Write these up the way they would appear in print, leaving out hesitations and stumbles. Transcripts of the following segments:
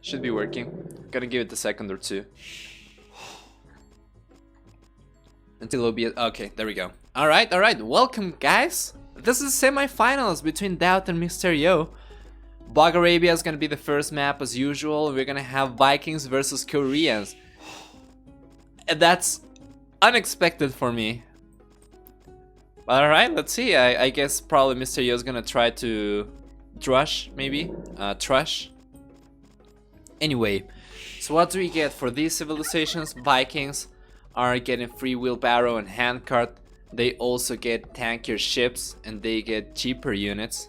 Should be working. Gonna give it a second or two. Until it'll be... Okay, there we go. Alright, alright. Welcome, guys. This is semifinals between DauT and Mr. Yo. Bog Arabia is gonna be the first map as usual. We're gonna have Vikings versus Koreans. And that's unexpected for me. Alright, let's see. I guess probably Mr. Yo is gonna try to trush, maybe? Trush. Anyway, so what do we get for these civilizations? Vikings are getting free wheelbarrow and handcart. They also get tankier ships and they get cheaper units.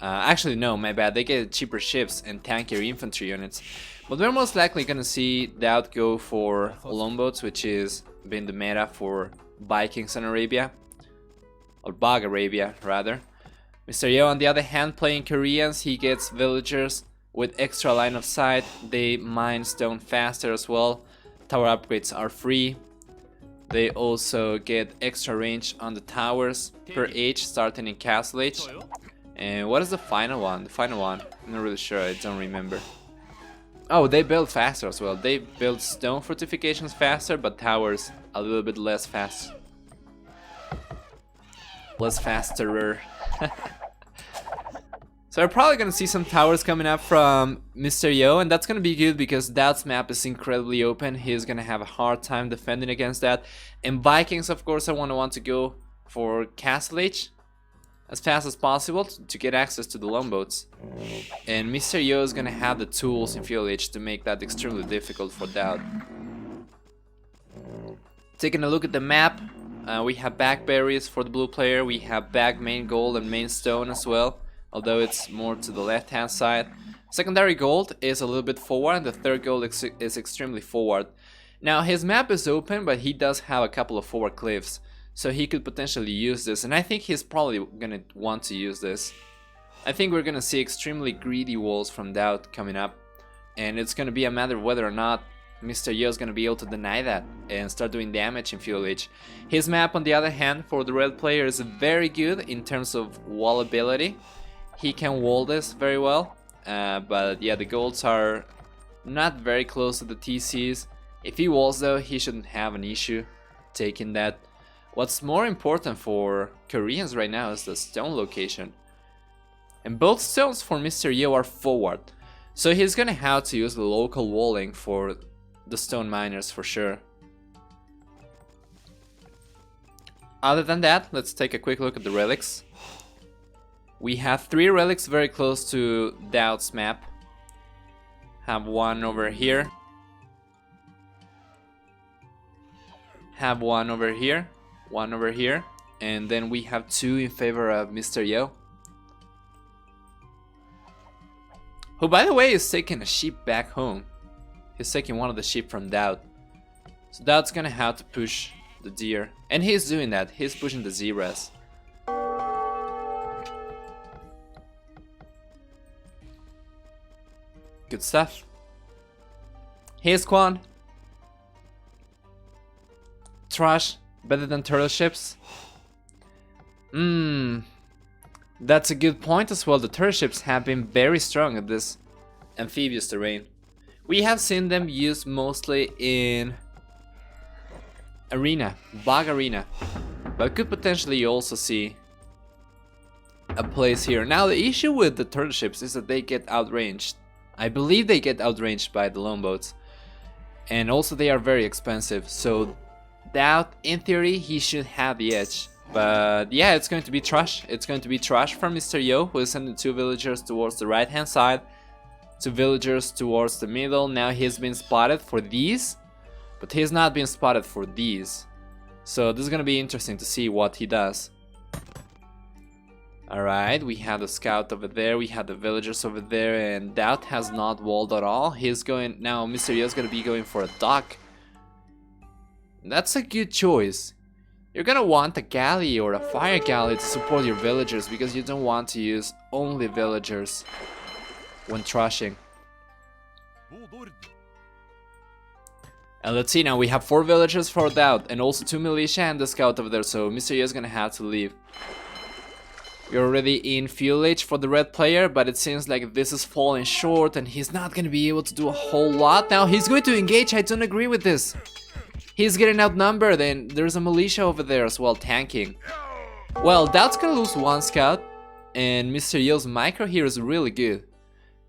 Actually, no, my bad. They get cheaper ships and tankier infantry units. But we're most likely gonna see DauT go for longboats, which is been the meta for Vikings and Arabia. Or Bog Arabia, rather. Mr. Yo, on the other hand, playing Koreans, he gets villagers with extra line of sight. They mine stone faster as well. Tower upgrades are free. They also get extra range on the towers per age, starting in Castle Age. And what is the final one? The final one, I'm not really sure, I don't remember. Oh, they build faster as well. They build stone fortifications faster, but towers a little bit less fast. Less fasterer. So we're probably gonna see some towers coming up from Mr. Yo, and that's gonna be good because DauT's map is incredibly open. He's gonna have a hard time defending against that. And Vikings, of course, I want to go for Castle Age as fast as possible to get access to the longboats. And Mr. Yo is gonna have the tools in Feudal Age to make that extremely difficult for DauT. Taking a look at the map, we have back berries for the blue player. We have back main gold and main stone as well, although it's more to the left hand side. Secondary gold is a little bit forward and the third gold is extremely forward. Now his map is open, but he does have a couple of forward cliffs, so he could potentially use this, and I think he's probably gonna want to use this. I think we're gonna see extremely greedy walls from DauT coming up, and it's gonna be a matter of whether or not Mr. Yo is gonna be able to deny that and start doing damage in Feudal Age. His map, on the other hand, for the red player is very good in terms of wall ability. He can wall this very well, but yeah, the golds are not very close to the TCs. If he walls though, he shouldn't have an issue taking that. What's more important for Koreans right now is the stone location. And both stones for Mr. Yo are forward, so he's gonna have to use the local walling for the stone miners for sure. Other than that, let's take a quick look at the relics. We have 3 relics very close to DauT's map. Have one over here. Have one over here. One over here. And then we have 2 in favor of Mr. Yo, who, by the way, is taking a sheep back home. He's taking one of the sheep from DauT. So DauT's gonna have to push the deer. And he's doing that. He's pushing the zebras. Good stuff. Here's Quan. Trash. Better than turtle ships. That's a good point as well. The turtle ships have been very strong at this amphibious terrain. We have seen them used mostly in Arena, Bog Arena, but could potentially also see a place here. Now the issue with the turtle ships is that they get outranged. I believe they get outranged by the longboats, and also they are very expensive, so DauT, in theory, he should have the edge. But yeah, it's going to be trash. It's going to be trash from Mr. Yo, who is sending 2 villagers towards the right hand side, 2 villagers towards the middle. Now he's been spotted for these, but he's not been spotted for these. So this is gonna be interesting to see what he does. Alright, we have the scout over there, we have the villagers over there, and DauT has not walled at all. He's going, now Mr. Yo is gonna be going for a dock. That's a good choice. You're gonna want a galley or a fire galley to support your villagers, because you don't want to use only villagers when trashing. And let's see now, we have 4 villagers for DauT and also 2 militia and the scout over there, so Mr. Yo is gonna have to leave. We're already in fuel age for the red player, but it seems like this is falling short and he's not going to be able to do a whole lot. Now he's going to engage. I don't agree with this. He's getting outnumbered and there's a militia over there as well tanking. Well, DauT's going to lose one scout and Mr. Yo's micro here is really good.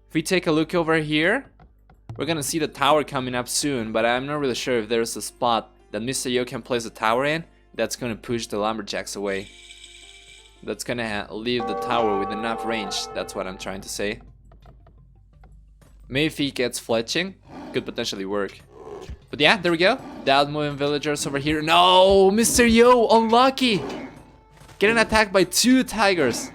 If we take a look over here, we're going to see the tower coming up soon, but I'm not really sure if there's a spot that Mr. Yo can place a tower in that's going to push the lumberjacks away. That's gonna leave the tower with enough range, that's what I'm trying to say. Maybe if he gets fletching, could potentially work. But yeah, there we go. DauT moving villagers over here. No, Mr. Yo, unlucky. Getting attacked by 2 tigers.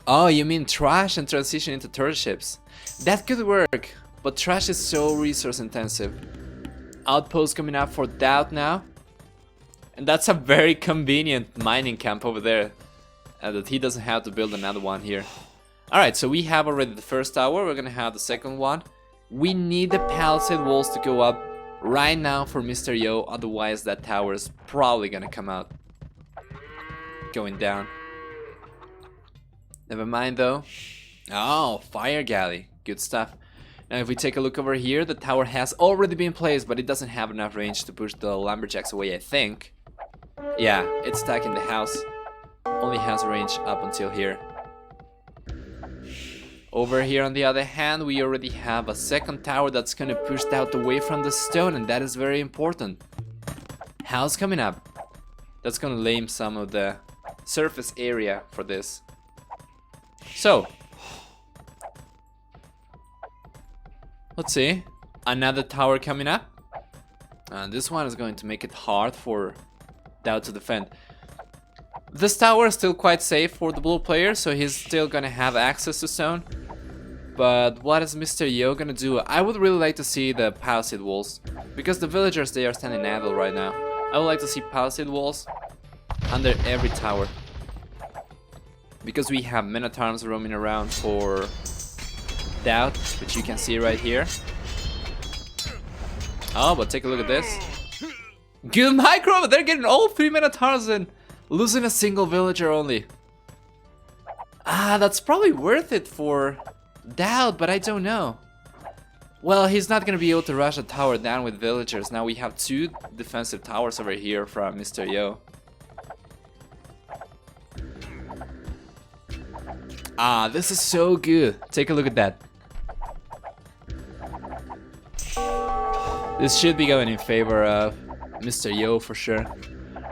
Oh, you mean trash and transition into turret ships. That could work, but trash is so resource intensive. Outpost coming up for DauT now. And that's a very convenient mining camp over there. That he doesn't have to build another one here. Alright, so we have already the first tower. We're gonna have the second one. We need the palisade walls to go up right now for Mr. Yo. Otherwise that tower is probably gonna come out going down. Never mind though. Oh, fire galley. Good stuff. Now if we take a look over here, the tower has already been placed, but it doesn't have enough range to push the lumberjacks away, I think. Yeah, it's stuck in the house. Only has range up until here. Over here on the other hand, we already have a second tower that's gonna push DauT away from the stone, and that is very important. House coming up. That's gonna lame some of the surface area for this. So, let's see, another tower coming up. This one is going to make it hard for DauT to defend. This tower is still quite safe for the blue player, so he's still gonna have access to stone. But what is Mr. Yo gonna do? I would really like to see the palisade walls, because the villagers, they are standing idle right now. I would like to see palisade walls under every tower, because we have men at arms roaming around for DauT, which you can see right here. Oh, but take a look at this. Good micro! They're getting all 3 men at arms and losing a single villager only. That's probably worth it for DauT, but I don't know. Well, he's not gonna be able to rush a tower down with villagers. Now we have 2 defensive towers over here from Mr. Yo. This is so good. Take a look at that. This should be going in favor of Mr. Yo for sure.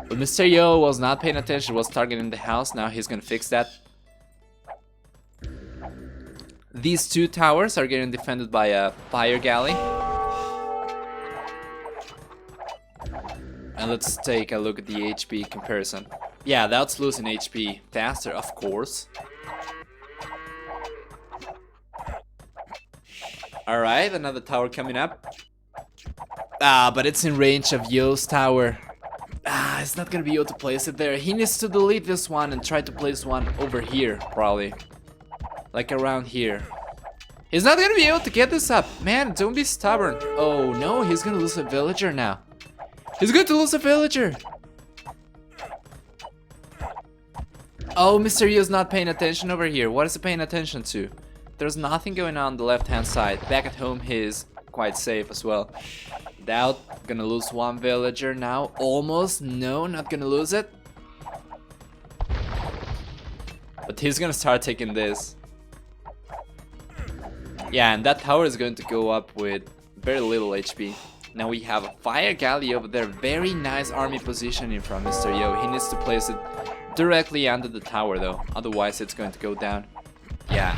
But Mr. Yo was not paying attention, was targeting the house. Now he's gonna fix that. These 2 towers are getting defended by a fire galley. And let's take a look at the HP comparison. Yeah, that's losing HP faster, of course. Alright, another tower coming up. But it's in range of Yo's tower. It's not gonna be able to place it there. He needs to delete this one and try to place one over here, probably. Like around here. He's not gonna be able to get this up. Man, don't be stubborn. Oh no, he's gonna lose a villager now. He's going to lose a villager. Oh, Mr. Yo's not paying attention over here. What is he paying attention to? There's nothing going on the left-hand side. Back at home, he's quite safe as well. DauT gonna lose 1 villager now. Almost. No, not gonna lose it. But he's gonna start taking this. Yeah, and that tower is going to go up with very little HP. Now we have a fire galley over there. Very nice army positioning from Mr. Yo. He needs to place it directly under the tower though. Otherwise it's going to go down. Yeah.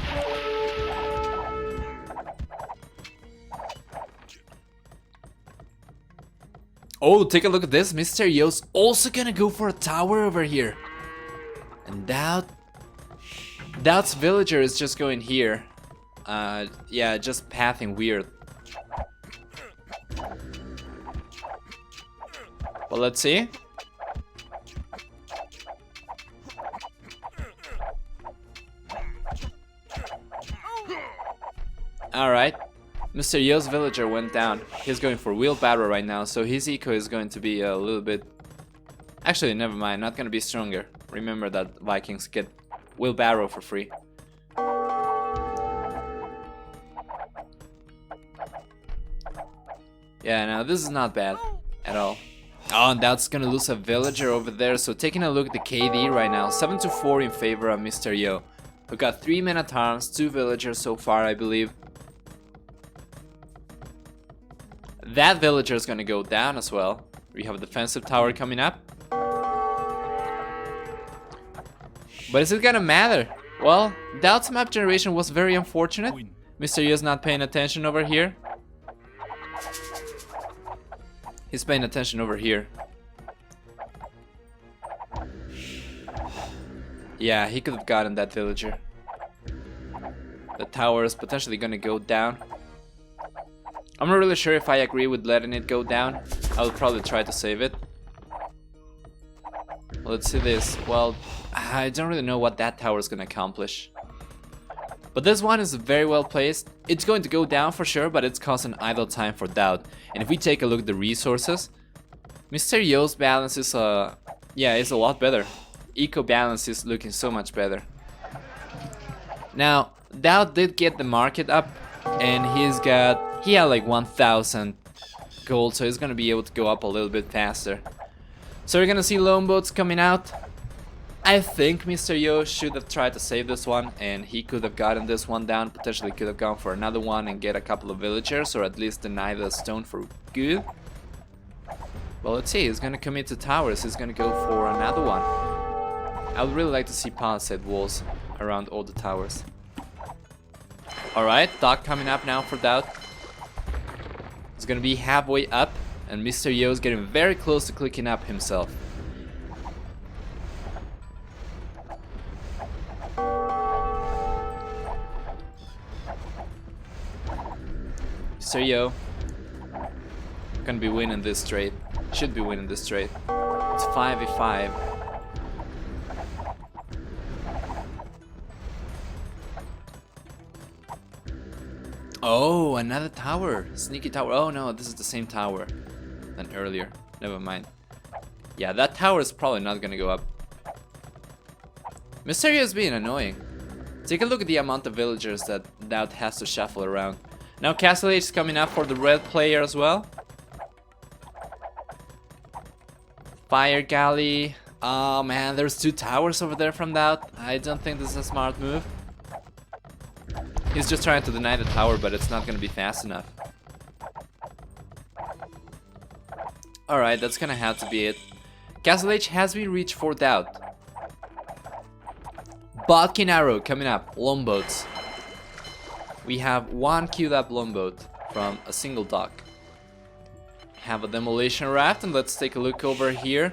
Oh, take a look at this. Mr. Yo's also gonna go for a tower over here. And DauT's villager is just going here. Yeah, just pathing weird. Well, let's see. Alright. Mr. Yo's villager went down. He's going for wheelbarrow right now, so his eco is going to be a little bit... Actually, never mind, not gonna be stronger. Remember that Vikings get wheelbarrow for free. Yeah, no, this is not bad at all. Oh, and that's gonna lose a villager over there. So taking a look at the KD right now, 7-4 in favor of Mr. Yo, who got 3 men at arms, 2 villagers so far, I believe. That villager is gonna go down as well. We have a defensive tower coming up. But is it gonna matter? Well, DauT's map generation was very unfortunate. Mr. Yo's not paying attention over here. He's paying attention over here. Yeah, he could have gotten that villager. The tower is potentially gonna go down. I'm not really sure if I agree with letting it go down. I will probably try to save it. Let's see this. Well, I don't really know what that tower is gonna accomplish. But this one is very well placed. It's going to go down for sure, but it's causing idle time for DauT. And if we take a look at the resources, Mr. Yo's balance is yeah, it's a lot better. Eco balance is looking so much better. Now, DauT did get the market up, and he had like 1,000 gold, so he's gonna be able to go up a little bit faster. So we're gonna see lone boats coming out. I think Mr. Yo should have tried to save this one, and he could have gotten this one down, potentially could have gone for another one and get a couple of villagers, or at least deny the stone for good. Well, let's see, he's gonna commit to towers, he's gonna go for another one. I would really like to see palisade walls around all the towers. Alright, DauT coming up now for DauT. It's gonna be halfway up, and Mr. Yo is getting very close to clicking up himself. Mr. Yo gonna be winning this trade. Should be winning this trade. It's 5v5. Oh, another tower. Sneaky tower. Oh no, this is the same tower than earlier. Never mind. Yeah, that tower is probably not gonna go up. Mr. Yo is being annoying. Take a look at the amount of villagers that DauT has to shuffle around. Now Castle Age is coming up for the red player as well. Fire Galley. Oh man, there's 2 towers over there from DauT. I don't think this is a smart move. He's just trying to deny the tower, but it's not gonna be fast enough. Alright, that's gonna have to be it. Castle Age has been reached for DauT. Bodkin Arrow coming up, longboats. We have 1 queued up longboat from a single dock. Have a demolition raft, and let's take a look over here.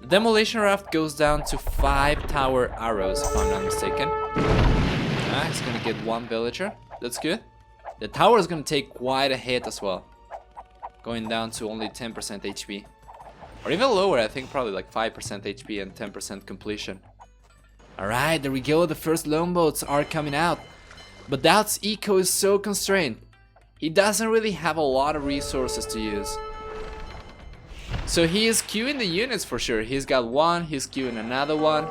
The demolition raft goes down to 5 tower arrows, if I'm not mistaken. He's gonna get 1 villager. That's good. The tower is gonna take quite a hit as well, going down to only 10% HP, or even lower. I think probably like 5% HP and 10% completion. Alright, there we go. The first longboats are coming out. But DauT's eco is so constrained. He doesn't really have a lot of resources to use. So he is queuing the units for sure. He's got 1, he's queuing another one.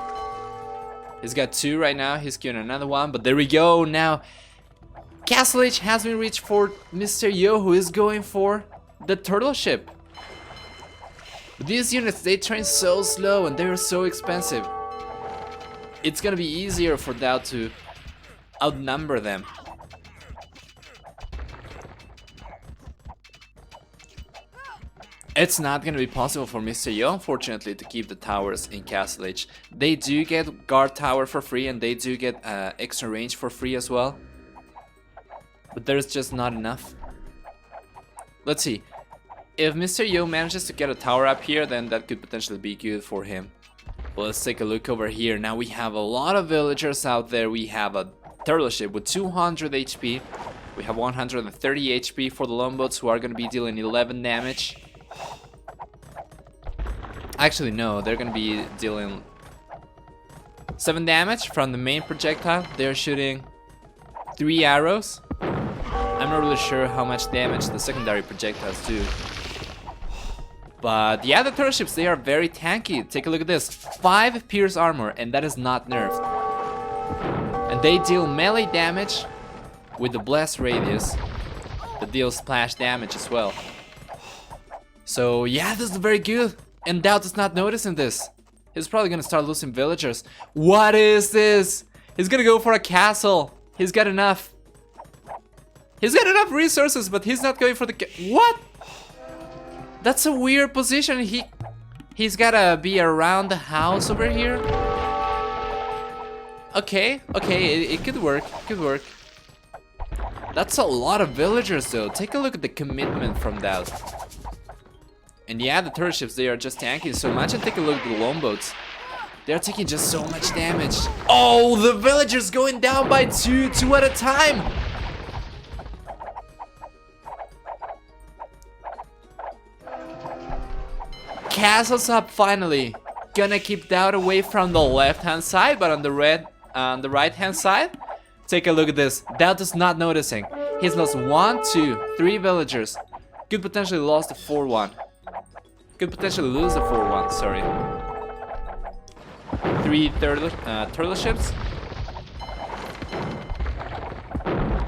He's got 2 right now, he's queuing another one. But there we go. Now Castle Age has been reached for Mr. Yo, who is going for the turtle ship. But these units, they train so slow and they're so expensive. It's gonna be easier for DauT to outnumber them. It's not gonna be possible for Mr. Yo, unfortunately, to keep the towers in Castle Age. They do get guard tower for free, and they do get extra range for free as well. But there's just not enough. Let's see. If Mr. Yo manages to get a tower up here, then that could potentially be good for him. Well, let's take a look over here. Now we have a lot of villagers out there. We have a turtle ship with 200 HP. We have 130 HP for the longboats, who are going to be dealing 11 damage. Actually, no, they're going to be dealing 7 damage from the main projectile. They're shooting 3 arrows. I'm not really sure how much damage the secondary projectiles do. But yeah, the turtle ships, they are very tanky. Take a look at this. 5 pierce armor, and that is not nerfed. And they deal melee damage with the blast radius that deals splash damage as well. So yeah, this is very good. And DauT is not noticing this. He's probably gonna start losing villagers. What is this? He's gonna go for a castle. He's got enough. He's got enough resources, but he's not going for the what? That's a weird position. He's gotta be around the house over here. Okay, it could work. Could work. That's a lot of villagers though. Take a look at the commitment from DauT. And yeah, the turret ships, they are just tanking so much. And take a look at the longboats. They're taking just so much damage. Oh, the villagers going down by two at a time. Castles up finally. Gonna keep DauT away from the left-hand side, but on the right-hand side, take a look at this. DauT is not noticing. He's lost 1, 2, 3 villagers. Could potentially lose the 4-1. Could potentially lose the 4-1. Sorry. 3 turtle ships.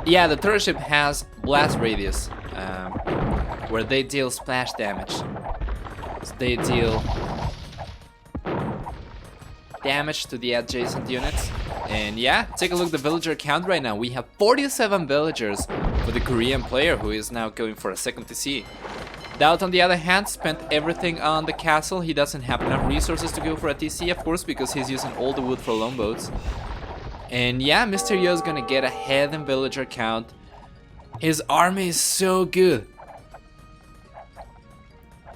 Yeah, the turtle ship has blast radius, where they deal splash damage. So they deal damage to the adjacent units. And yeah, take a look at the villager count right now. We have 47 villagers for the Korean player who is now going for a second TC. DauT, on the other hand, spent everything on the castle. He doesn't have enough resources to go for a TC, of course, because he's using all the wood for longboats. And yeah, Mr. Yo is gonna get ahead in villager count. His army is so good.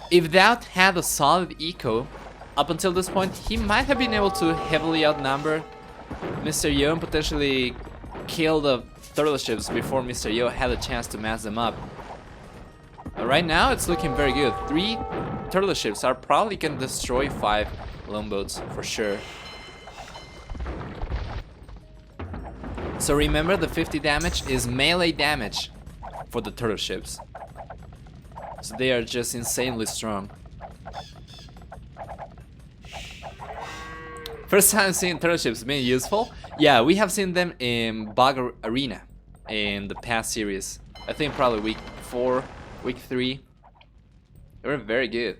If DauT had a solid eco, up until this point, he might have been able to heavily outnumber Mr. Yo and potentially kill the turtle ships before Mr. Yo had a chance to mass them up. But right now, it's looking very good. 3 turtle ships are probably gonna destroy 5 longboats for sure. So remember, the 50 damage is melee damage for the turtle ships. So they are just insanely strong. First time seeing turtle ships being useful. Yeah, we have seen them in Bug Arena in the past series. I think probably week 4, week 3. They were very good.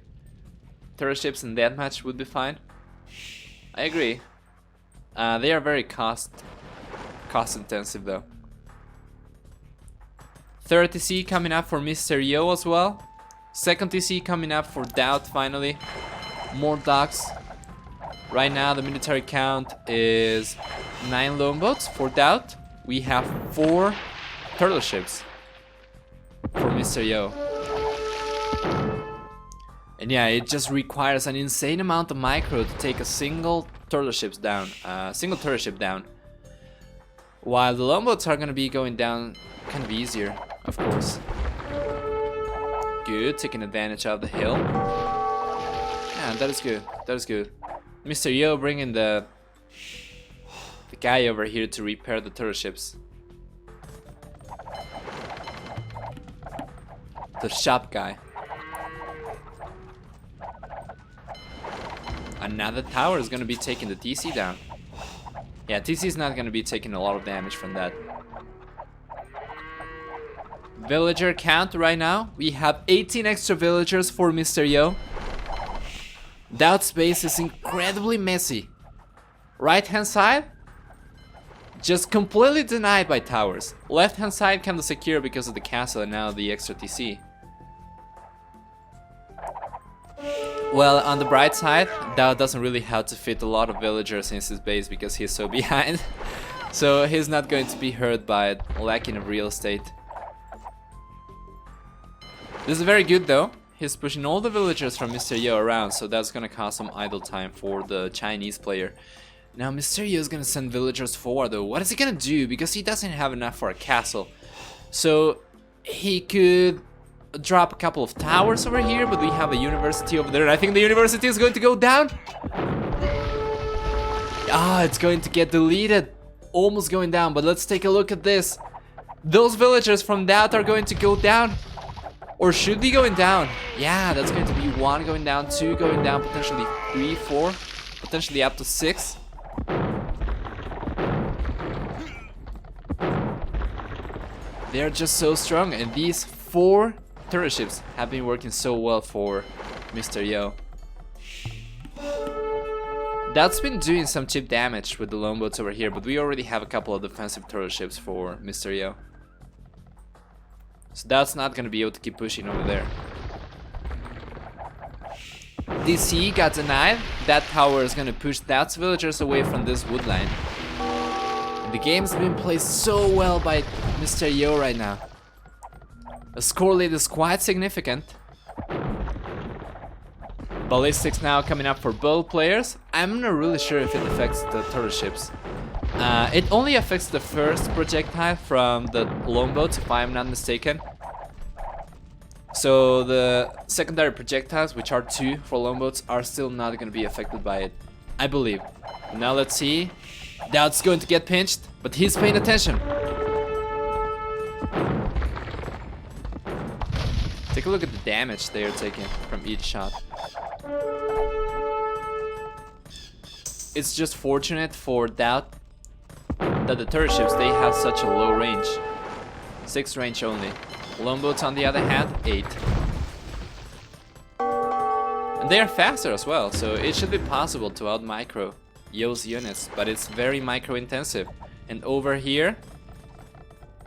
Turtle ships in that match would be fine. I agree. They are very cost intensive though. 3rd TC coming up for Mr. Yo as well. 2nd TC coming up for DauT finally. More docks. Right now the military count is 9 longboats for DauT. We have 4 turtle ships for Mr. Yo. And yeah, it just requires an insane amount of micro to take a single turtle ship down. While the longboats are gonna be going down kind of easier, of course. Good, taking advantage of the hill. Yeah, that is good. That is good. Mr. Yo bringing the guy over here to repair the turtle ships. The shop guy. Another tower is gonna be taking the TC down. Yeah, TC is not gonna be taking a lot of damage from that. Villager count right now. We have 18 extra villagers for Mr. Yo. DauT space is incredibly messy. Right hand side, just completely denied by towers. Left hand side kind of secure because of the castle and now the extra TC. Well, on the bright side, DauT doesn't really have to fit a lot of villagers in his base because he's so behind. So he's not going to be hurt by lacking of real estate. This is very good though. He's pushing all the villagers from Mr. Yo around, so that's gonna cause some idle time for the Chinese player. Now Mr. Yo is gonna send villagers forward though. What is he gonna do? Because he doesn't have enough for a castle. So he could drop a couple of towers over here, but we have a university over there, and I think the university is going to go down. Ah, it's going to get deleted. Almost going down, but let's take a look at this. Those villagers from DauT are going to go down. Or should be going down. Yeah, that's going to be 1 going down, 2 going down, potentially 3, 4, potentially up to 6. They're just so strong, and these 4 turret ships have been working so well for Mr. Yo. That's been doing some chip damage with the longboats over here, but we already have a couple of defensive turret ships for Mr. Yo. So that's not gonna be able to keep pushing over there. DC got denied. That tower is gonna push DauT's villagers away from this wood line. The game's been played so well by Mr. Yo right now. The score lead is quite significant. Ballistics now coming up for both players. I'm not really sure if it affects the turret ships. It only affects the first projectile from the longboats, if I'm not mistaken. So the secondary projectiles, which are 2 for longboats, are still not going to be affected by it, I believe. Now let's see. DauT's going to get pinched, but he's paying attention. Take a look at the damage they are taking from each shot. It's just fortunate for DauT that the turret ships, they have such a low range. 6 range only. Longboats on the other hand, 8. And they are faster as well, so it should be possible to out micro Yo's units, but it's very micro intensive. And over here,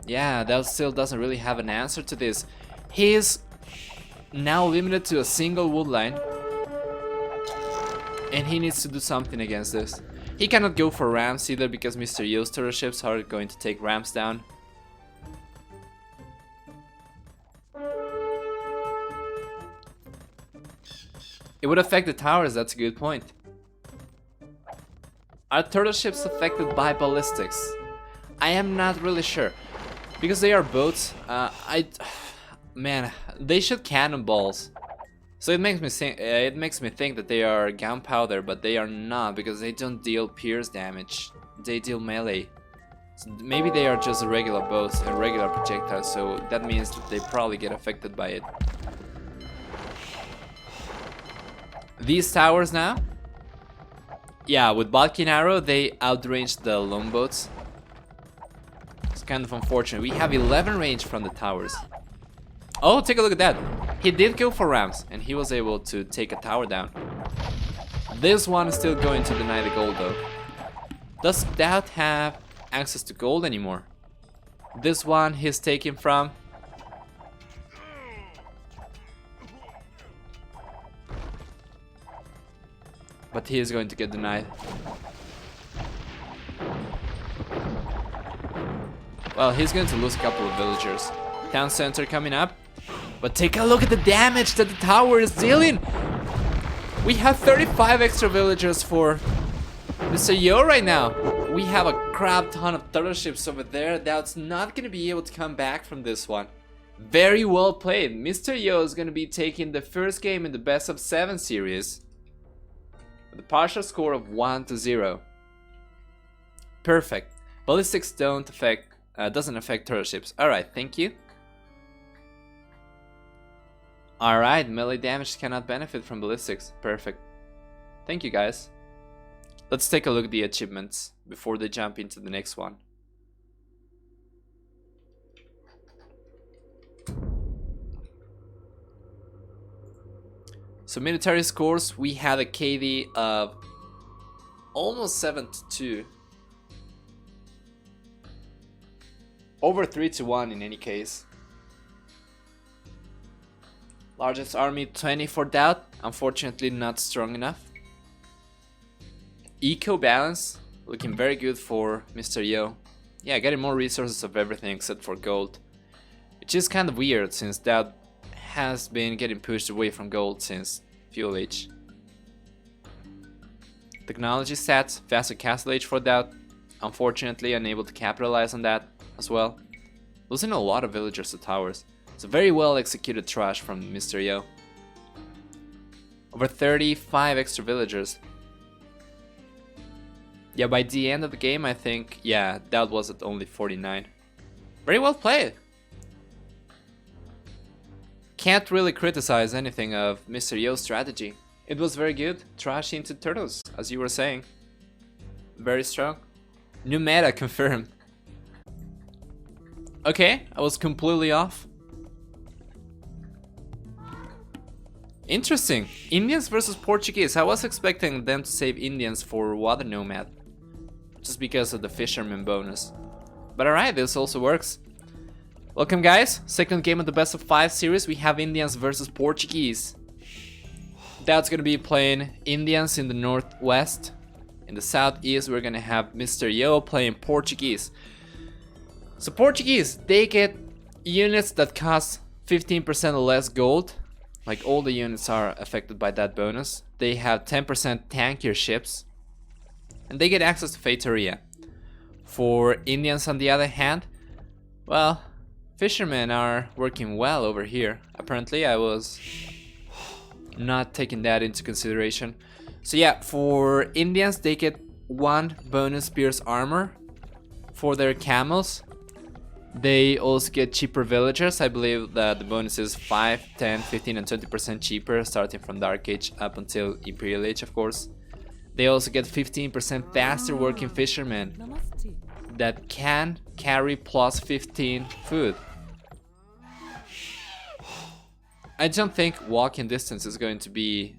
yeah, that still doesn't really have an answer to this. He's now limited to a single wood line, and he needs to do something against this. He cannot go for rams either because Mr. Yo's turret ships are going to take rams down. It would affect the towers, that's a good point. Are turtle ships affected by ballistics? I am not really sure. Because they are boats, man, they shoot cannonballs. So it makes me think that they are gunpowder, but they are not, because they don't deal pierce damage. They deal melee. So maybe they are just regular boats and regular projectiles, so that means that they probably get affected by it. These towers now, yeah, with Balkan Arrow they outranged the longboats. It's kind of unfortunate. We have 11 range from the towers. Oh, take a look at that. He did go for rams and he was able to take a tower down. This one is still going to deny the gold though. Does DauT have access to gold anymore? This one he's taken from. But he is going to get denied. Well, he's going to lose a couple of villagers. Town center coming up. But take a look at the damage that the tower is dealing. We have 35 extra villagers for Mr. Yo right now. We have a crap ton of turtle ships over there. That's not going to be able to come back from this one. Very well played. Mr. Yo is going to be taking the first game in the best of 7 series. With a partial score of 1-0. Perfect. Ballistics doesn't affect turtle ships. Alright, thank you. Alright, melee damage cannot benefit from ballistics. Perfect. Thank you guys. Let's take a look at the achievements before they jump into the next one. So military scores, we had a KD of almost 7-2. Over 3-1 in any case. Largest army 20 for DauT, unfortunately not strong enough. Eco balance, looking very good for Mr. Yo. Yeah, getting more resources of everything except for gold. Which is kind of weird since DauT has been getting pushed away from gold since Fuel Age. Technology stats, faster castle age for DauT. Unfortunately unable to capitalize on that as well. Losing a lot of villagers to towers. It's a very well executed trash from Mr. Yo. Over 35 extra villagers. Yeah, by the end of the game I think, yeah, DauT was at only 49. Very well played. Can't really criticize anything of Mr. Yo's strategy. It was very good. Trash into turtles, as you were saying. Very strong. New meta confirmed. Okay, I was completely off. Interesting. Indians versus Portuguese. I was expecting them to save Indians for Water Nomad, just because of the Fisherman bonus. But alright, this also works. Welcome guys, second game of the best of 5 series. We have Indians versus Portuguese. That's gonna be playing Indians in the northwest. In the southeast we're gonna have Mr. Yo playing Portuguese. So Portuguese, they get units that cost 15% less gold. Like all the units are affected by that bonus. They have 10% tankier ships. And they get access to Feitoria. For Indians on the other hand, well, fishermen are working well over here. Apparently I was not taking that into consideration. So yeah, for Indians they get 1 bonus pierce armor. For their camels, they also get cheaper villagers. I believe that the bonus is 5, 10, 15 and 20% cheaper, starting from Dark Age up until Imperial Age, of course. They also get 15% faster working fishermen that can carry plus 15 food. I don't think walking distance is going to be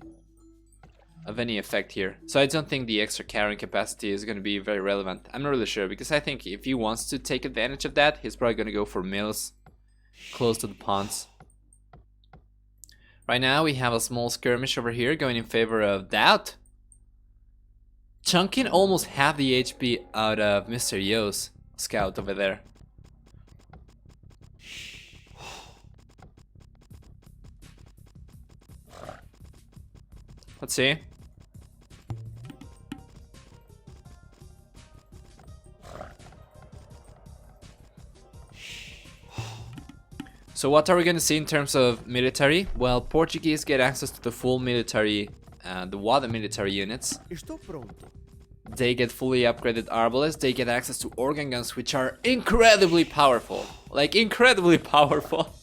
of any effect here. So I don't think the extra carrying capacity is going to be very relevant. I'm not really sure, because I think if he wants to take advantage of that, he's probably going to go for mills close to the ponds. Right now we have a small skirmish over here going in favor of DauT. Chunking almost half the HP out of Mr. Yo's scout over there. Let's see. So what are we going to see in terms of military? Well, Portuguese get access to the full military, the water military units. They get fully upgraded arbalists. They get access to organ guns, which are incredibly powerful. Like, incredibly powerful.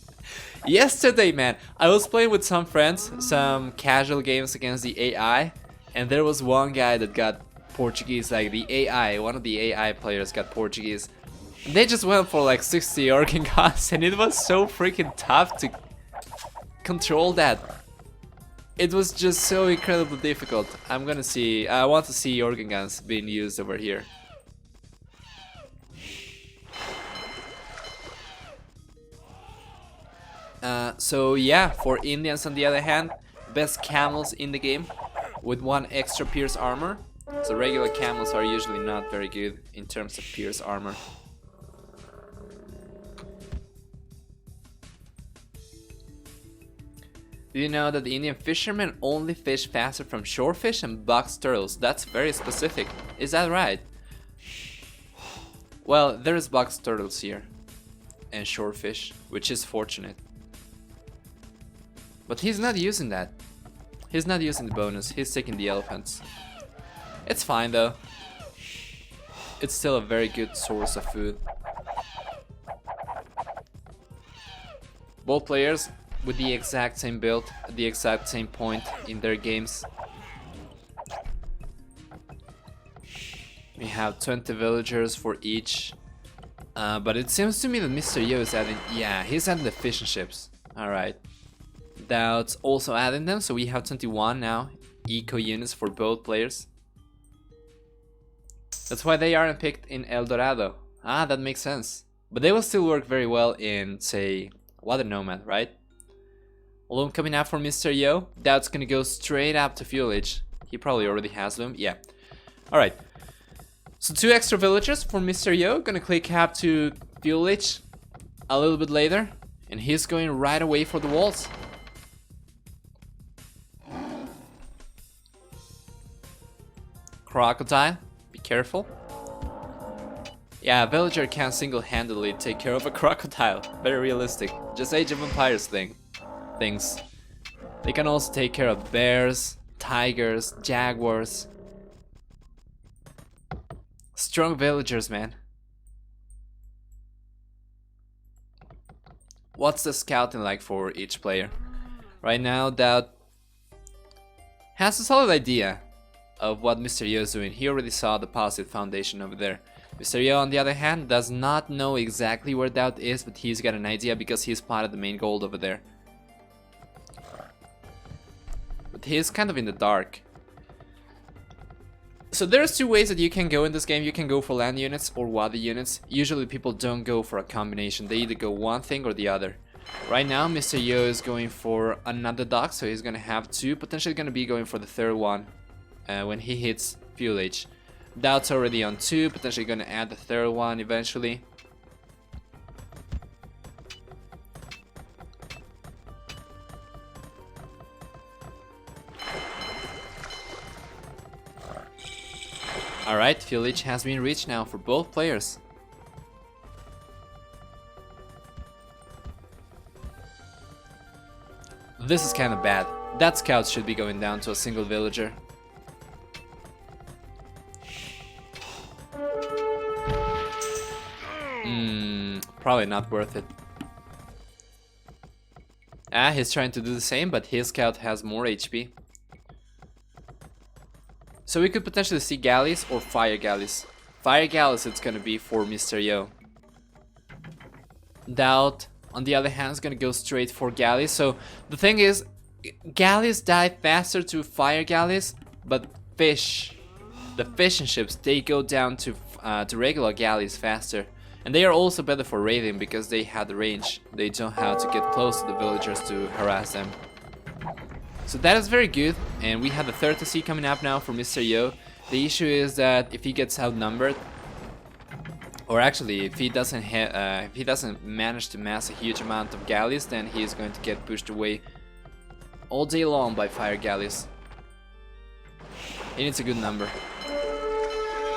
Yesterday, man, I was playing with some friends, some casual games against the AI, and there was one guy that got Portuguese, like the AI, one of the AI players got Portuguese. They just went for like 60 organ guns, and it was so freaking tough to control that. It was just so incredibly difficult. I want to see organ guns being used over here. So yeah, for Indians on the other hand, best camels in the game with 1 extra pierce armor. So regular camels are usually not very good in terms of pierce armor. Did you know that the Indian fishermen only fish faster from shorefish and box turtles? That's very specific. Is that right? Well, there's box turtles here and shorefish, which is fortunate. But he's not using that. He's not using the bonus, he's taking the elephants. It's fine though. It's still a very good source of food. Both players with the exact same build at the exact same point in their games. We have 20 villagers for each. But it seems to me that Mr. Yo is adding... Yeah, he's adding the fishing ships. Alright. DauT's also adding them, so we have 21 now. Eco units for both players. That's why they aren't picked in El Dorado. Ah, that makes sense. But they will still work very well in, say, Water Nomad, right? Loom coming out for Mr. Yo. DauT's gonna go straight up to Fuel Age. He probably already has Loom. Yeah. Alright. So 2 extra villagers for Mr. Yo. Gonna click up to Fuel Age a little bit later. And he's going right away for the walls. Crocodile. Be careful. Yeah, a villager can single-handedly take care of a crocodile. Very realistic. Just Age of Empires things. They can also take care of bears, tigers, jaguars. Strong villagers, man. What's the scouting like for each player? Right now, DauT has a solid idea of what Mr. Yo is doing. He already saw the positive foundation over there. Mr. Yo, on the other hand, does not know exactly where DauT is, but he's got an idea because he spotted the main gold over there. But he's kind of in the dark. So there's two ways that you can go in this game. You can go for land units or water units. Usually people don't go for a combination. They either go one thing or the other. Right now, Mr. Yo is going for another dock, so he's gonna have two. Potentially gonna be going for the third one when he hits fuel H. DauT's already on 2, potentially gonna add the third one eventually. Alright, fuel H has been reached now for both players. This is kind of bad. That scout should be going down to a single villager. Probably not worth it. He's trying to do the same, but his scout has more HP. So we could potentially see galleys or fire galleys. Fire galleys it's gonna be for Mr. Yo. DauT, on the other hand, is gonna go straight for galleys. So the thing is, galleys die faster to fire galleys, but the fishing ships, they go down to regular galleys faster. And they are also better for raiding because they have the range. They don't have to get close to the villagers to harass them. So that is very good, and we have the third TC coming up now for Mr. Yo. The issue is that if he gets outnumbered, or actually if he doesn't manage to mass a huge amount of galleys, then he is going to get pushed away all day long by fire galleys. He needs a good number.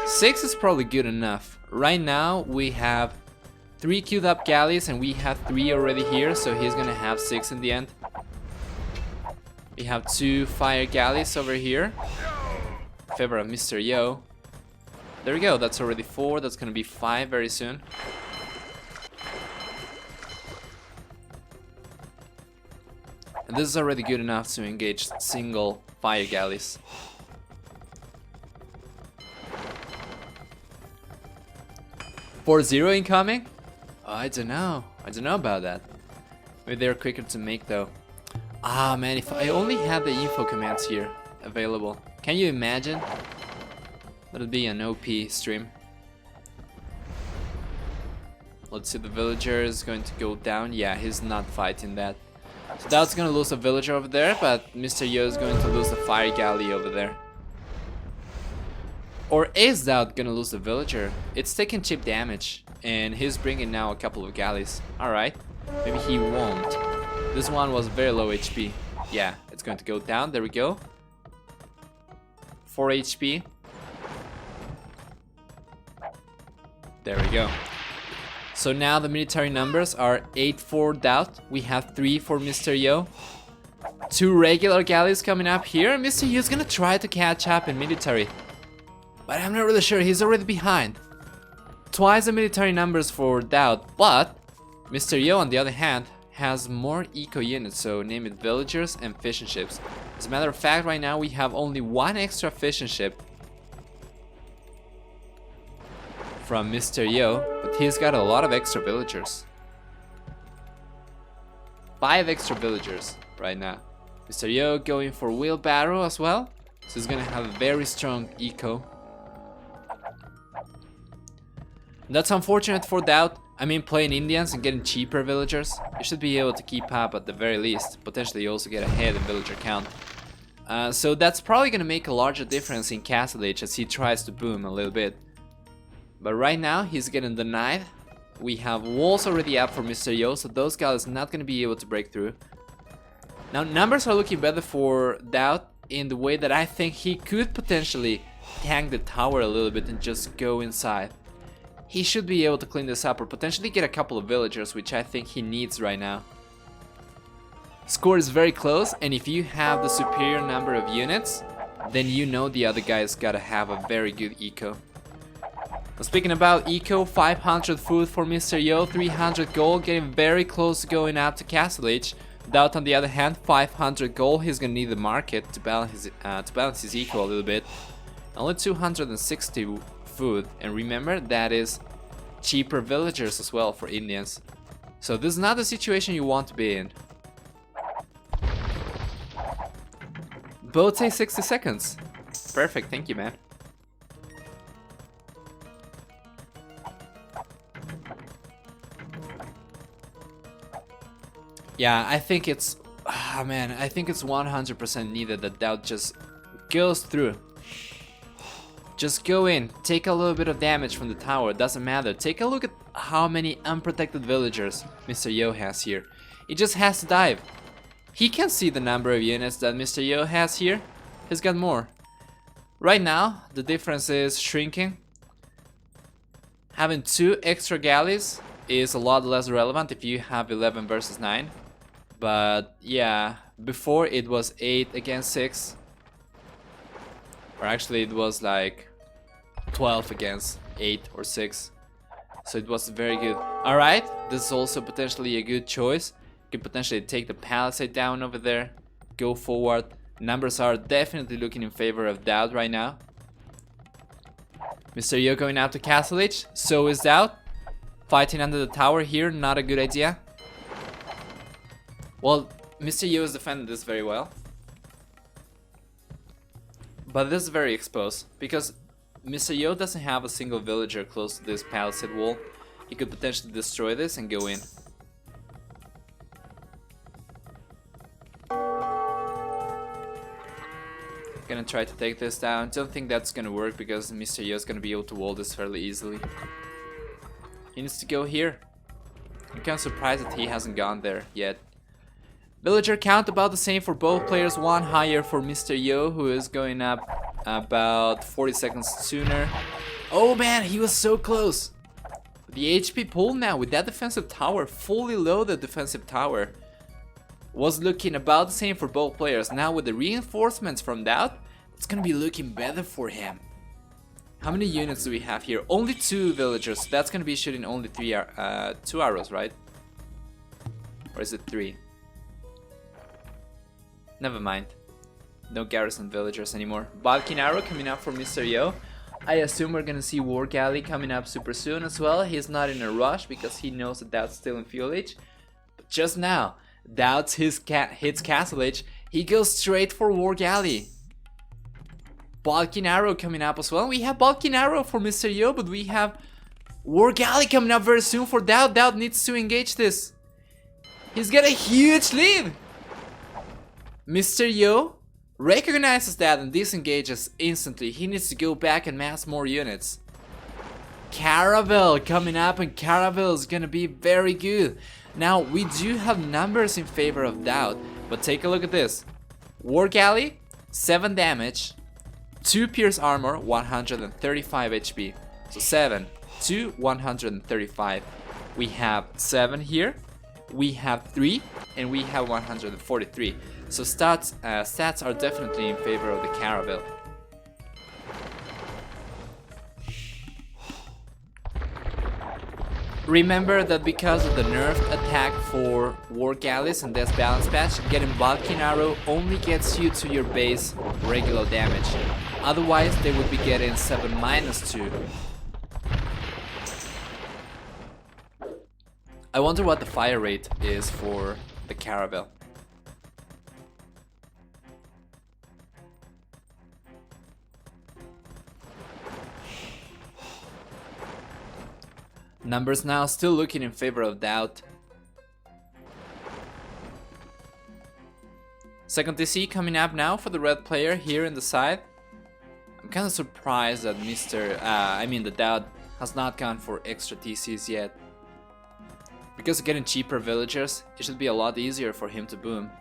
6 is probably good enough. Right now we have 3 queued up galleys and we have 3 already here, so he's gonna have 6 in the end. We have 2 fire galleys over here in favor of Mr. Yo. There we go, that's already 4, that's gonna be 5 very soon. And this is already good enough to engage single fire galleys. For 0 incoming? Oh, I don't know about that. Maybe they're quicker to make though. Ah man, if I only had the info commands here available. Can you imagine? That'd be an OP stream. Let's see, the villager is going to go down. Yeah, he's not fighting that. So DauT's gonna lose a villager over there, but Mr. Yo is going to lose the fire galley over there. Or is DauT gonna lose the villager? It's taking cheap damage, and he's bringing now a couple of galleys. Alright, maybe he won't. This one was very low HP. Yeah, it's going to go down, there we go. 4 HP. There we go. So now the military numbers are 8 for DauT. We have 3 for Mr. Yo. 2 regular galleys coming up here. Mr. Yo is gonna try to catch up in military. But I'm not really sure, he's already behind. Twice the military numbers for DauT, but Mr. Yo on the other hand has more eco units, so name it villagers and fishing ships. As a matter of fact, right now we have only 1 extra fishing ship from Mr. Yo, but he's got a lot of extra villagers. 5 extra villagers right now. Mr. Yo going for wheelbarrow as well, so he's gonna have a very strong eco. That's unfortunate for DauT. I mean, playing Indians and getting cheaper villagers, you should be able to keep up at the very least. Potentially also get ahead in villager count. So that's probably gonna make a larger difference in Castle Age as he tries to boom a little bit. But right now he's getting denied. We have walls already up for Mr. Yo, so those guys are not gonna be able to break through. Now numbers are looking better for DauT in the way that I think he could potentially tank the tower a little bit and just go inside. He should be able to clean this up or potentially get a couple of villagers, which I think he needs right now. Score is very close, and if you have the superior number of units, then you know the other guy's gotta have a very good eco. Speaking about eco, 500 food for Mr. Yo, 300 gold, getting very close to going up to Castle Age. DauT on the other hand, 500 gold, he's gonna need the market to balance his eco a little bit. Only 260 food, and remember that is cheaper villagers as well for Indians. So this is not the situation you want to be in. Both say 60 seconds. Perfect, thank you, man. Yeah, I think it's... man, I think it's 100% needed that DauT just goes through. Just go in, take a little bit of damage from the tower, doesn't matter. Take a look at how many unprotected villagers Mr. Yo has here. He just has to dive. He can see the number of units that Mr. Yo has here. He's got more. Right now, the difference is shrinking. Having 2 extra galleys is a lot less relevant if you have 11 versus 9. But yeah, before it was 8 against 6. Or actually it was like 12 against 8 or 6. So it was very good. Alright, this is also potentially a good choice. You can potentially take the palisade down over there. Go forward. Numbers are definitely looking in favor of DauT right now. Mr. Yo going out to Castle Age. So is DauT. Fighting under the tower here, not a good idea. Well, Mr. Yo has defended this very well. But this is very exposed, because Mr. Yo doesn't have a single villager close to this palisade wall. He could potentially destroy this and go in. Gonna try to take this down. Don't think that's gonna work because Mr. Yo is gonna be able to wall this fairly easily. He needs to go here. I'm kind of surprised that he hasn't gone there yet. Villager count about the same for both players, 1 higher for Mr. Yo, who is going up about 40 seconds sooner. Oh man, he was so close. The HP pool now with that defensive tower, fully loaded defensive tower, was looking about the same for both players. Now with the reinforcements from DauT, it's gonna be looking better for him. How many units do we have here? Only 2 villagers, so that's gonna be shooting only 2 arrows, right? Or is it 3? Never mind. No garrison villagers anymore. Balkan arrow coming up for Mr. Yo. I assume we're gonna see War Galley coming up super soon as well. He's not in a rush because he knows that DauT's still in Fuel Age. But just now, DauT hits Castle Age. He goes straight for War Galley. Balkan arrow coming up as well. We have Balkan arrow for Mr. Yo, but we have War Galley coming up very soon for DauT. DauT needs to engage this. He's got a huge lead. Mr. Yo recognizes that and disengages instantly. He needs to go back and mass more units. Caravel coming up, and Caravel is gonna be very good. Now we do have numbers in favor of DauT, but take a look at this. War Galley, 7 damage, 2 pierce armor, 135 HP. So 7 to 135. We have 7 here, we have 3, and we have 143. So stats are definitely in favor of the Caravel. Remember that because of the nerfed attack for War Galleys and this balance patch, getting Balkan arrow only gets you to your base regular damage. Otherwise they would be getting 7-2. I wonder what the fire rate is for the Caravel. Numbers now still looking in favor of DauT. Second TC coming up now for the red player here in the side. I'm kind of surprised that the DauT has not gone for extra TCs yet. Because of getting cheaper villagers, it should be a lot easier for him to boom.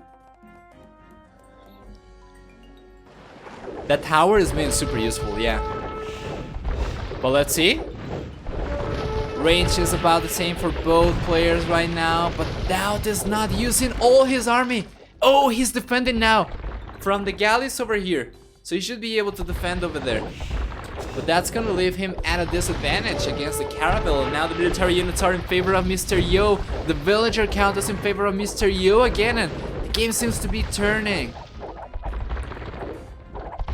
That tower is being super useful, yeah. But let's see. Range is about the same for both players right now, but DauT is not using all his army. Oh, he's defending now from the galleys over here. So he should be able to defend over there. but that's gonna leave him at a disadvantage against the Caravel. And now the military units are in favor of Mr. Yo. The villager count is in favor of Mr. Yo again, and the game seems to be turning.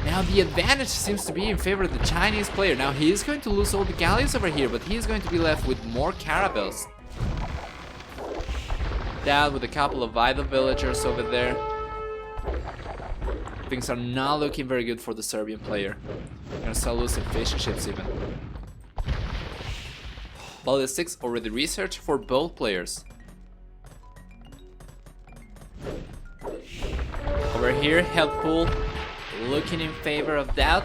Now the advantage seems to be in favor of the Chinese player. Now he is going to lose all the galleys over here, but he is going to be left with more caravels. DauT with a couple of idle villagers over there. Things are not looking very good for the Serbian player. Gonna start losing fishing ships even. Ballistics already researched for both players. Over here, health pool looking in favor of DauT.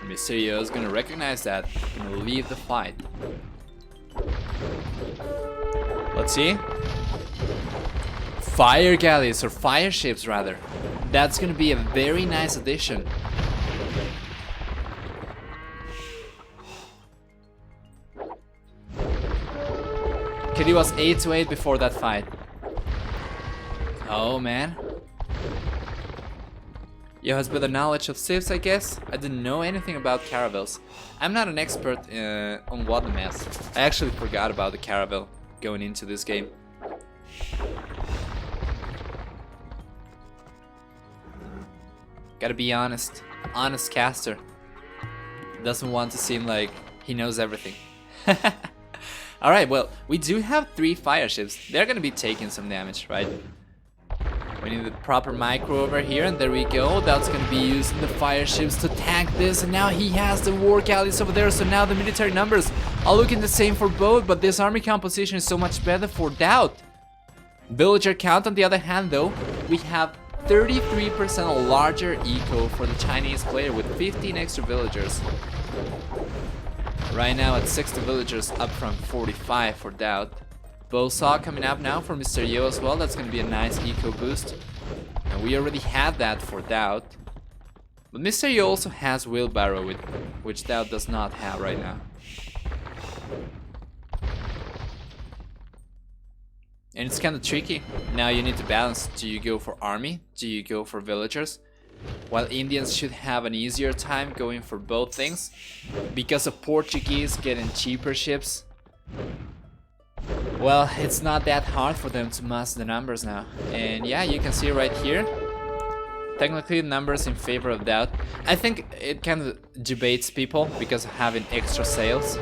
Mr. Yo is gonna recognize that, gonna leave the fight. Let's see. Fire galleys, or fire ships rather. That's gonna be a very nice addition. Kitty was 8-8 before that fight. Oh man. Yo has better knowledge of civs, I guess. I didn't know anything about caravels. I'm not an expert on what the mass. I actually forgot about the caravel going into this game. Gotta be honest. Honest caster. Doesn't want to seem like he knows everything. Alright, well, we do have 3 fire ships. They're gonna be taking some damage, right? We need the proper micro over here, and there we go. That's gonna be using the fire ships to tank this, and now he has the war galleys over there, so now the military numbers are looking the same for both, but this army composition is so much better for DauT. Villager count, on the other hand, though, we have 33% larger eco for the Chinese player with 15 extra villagers. Right now at 60 villagers, up from 45 for DauT. Bowsaw coming up now for Mr. Yo as well. That's going to be a nice eco boost. And we already had that for DauT. But Mr. Yo also has wheelbarrow, which DauT does not have right now. And it's kind of tricky. Now you need to balance. Do you go for army? Do you go for villagers? While Indians should have an easier time going for both things because of Portuguese getting cheaper ships. Well, it's not that hard for them to master the numbers now. And yeah, you can see right here. Technically, numbers in favor of DauT. I think it kind of debates people because of having extra sails.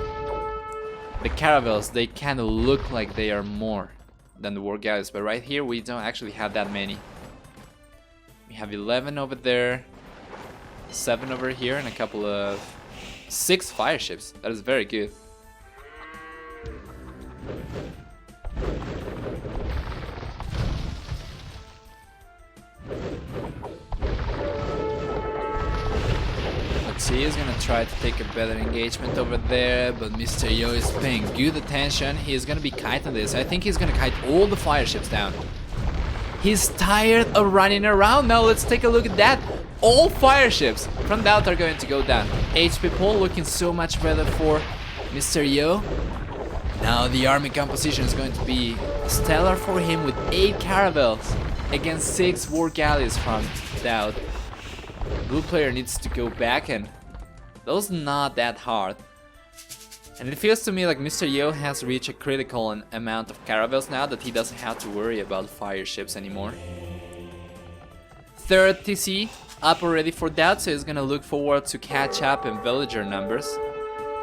The caravels, they kind of look like they are more than the war galleys, but right here we don't actually have that many. We have 11 over there, 7 over here, and a couple of 6 fire ships. That is very good. Let's see, he's gonna try to take a better engagement over there, but Mr. Yo is paying good attention. He's gonna be kiting this. I think he's gonna kite all the fire ships down. He's tired of running around. Now let's take a look at that. All fire ships from DauT are going to go down. HP pool looking so much better for Mr. Yo. Now the army composition is going to be stellar for him with 8 caravels against 6 war galleys from DauT. Blue player needs to go back, and those not that hard. And it feels to me like Mr. Yo has reached a critical amount of caravels now that he doesn't have to worry about fire ships anymore. 3rd TC up already for DauT, so he's gonna look forward to catch up in villager numbers.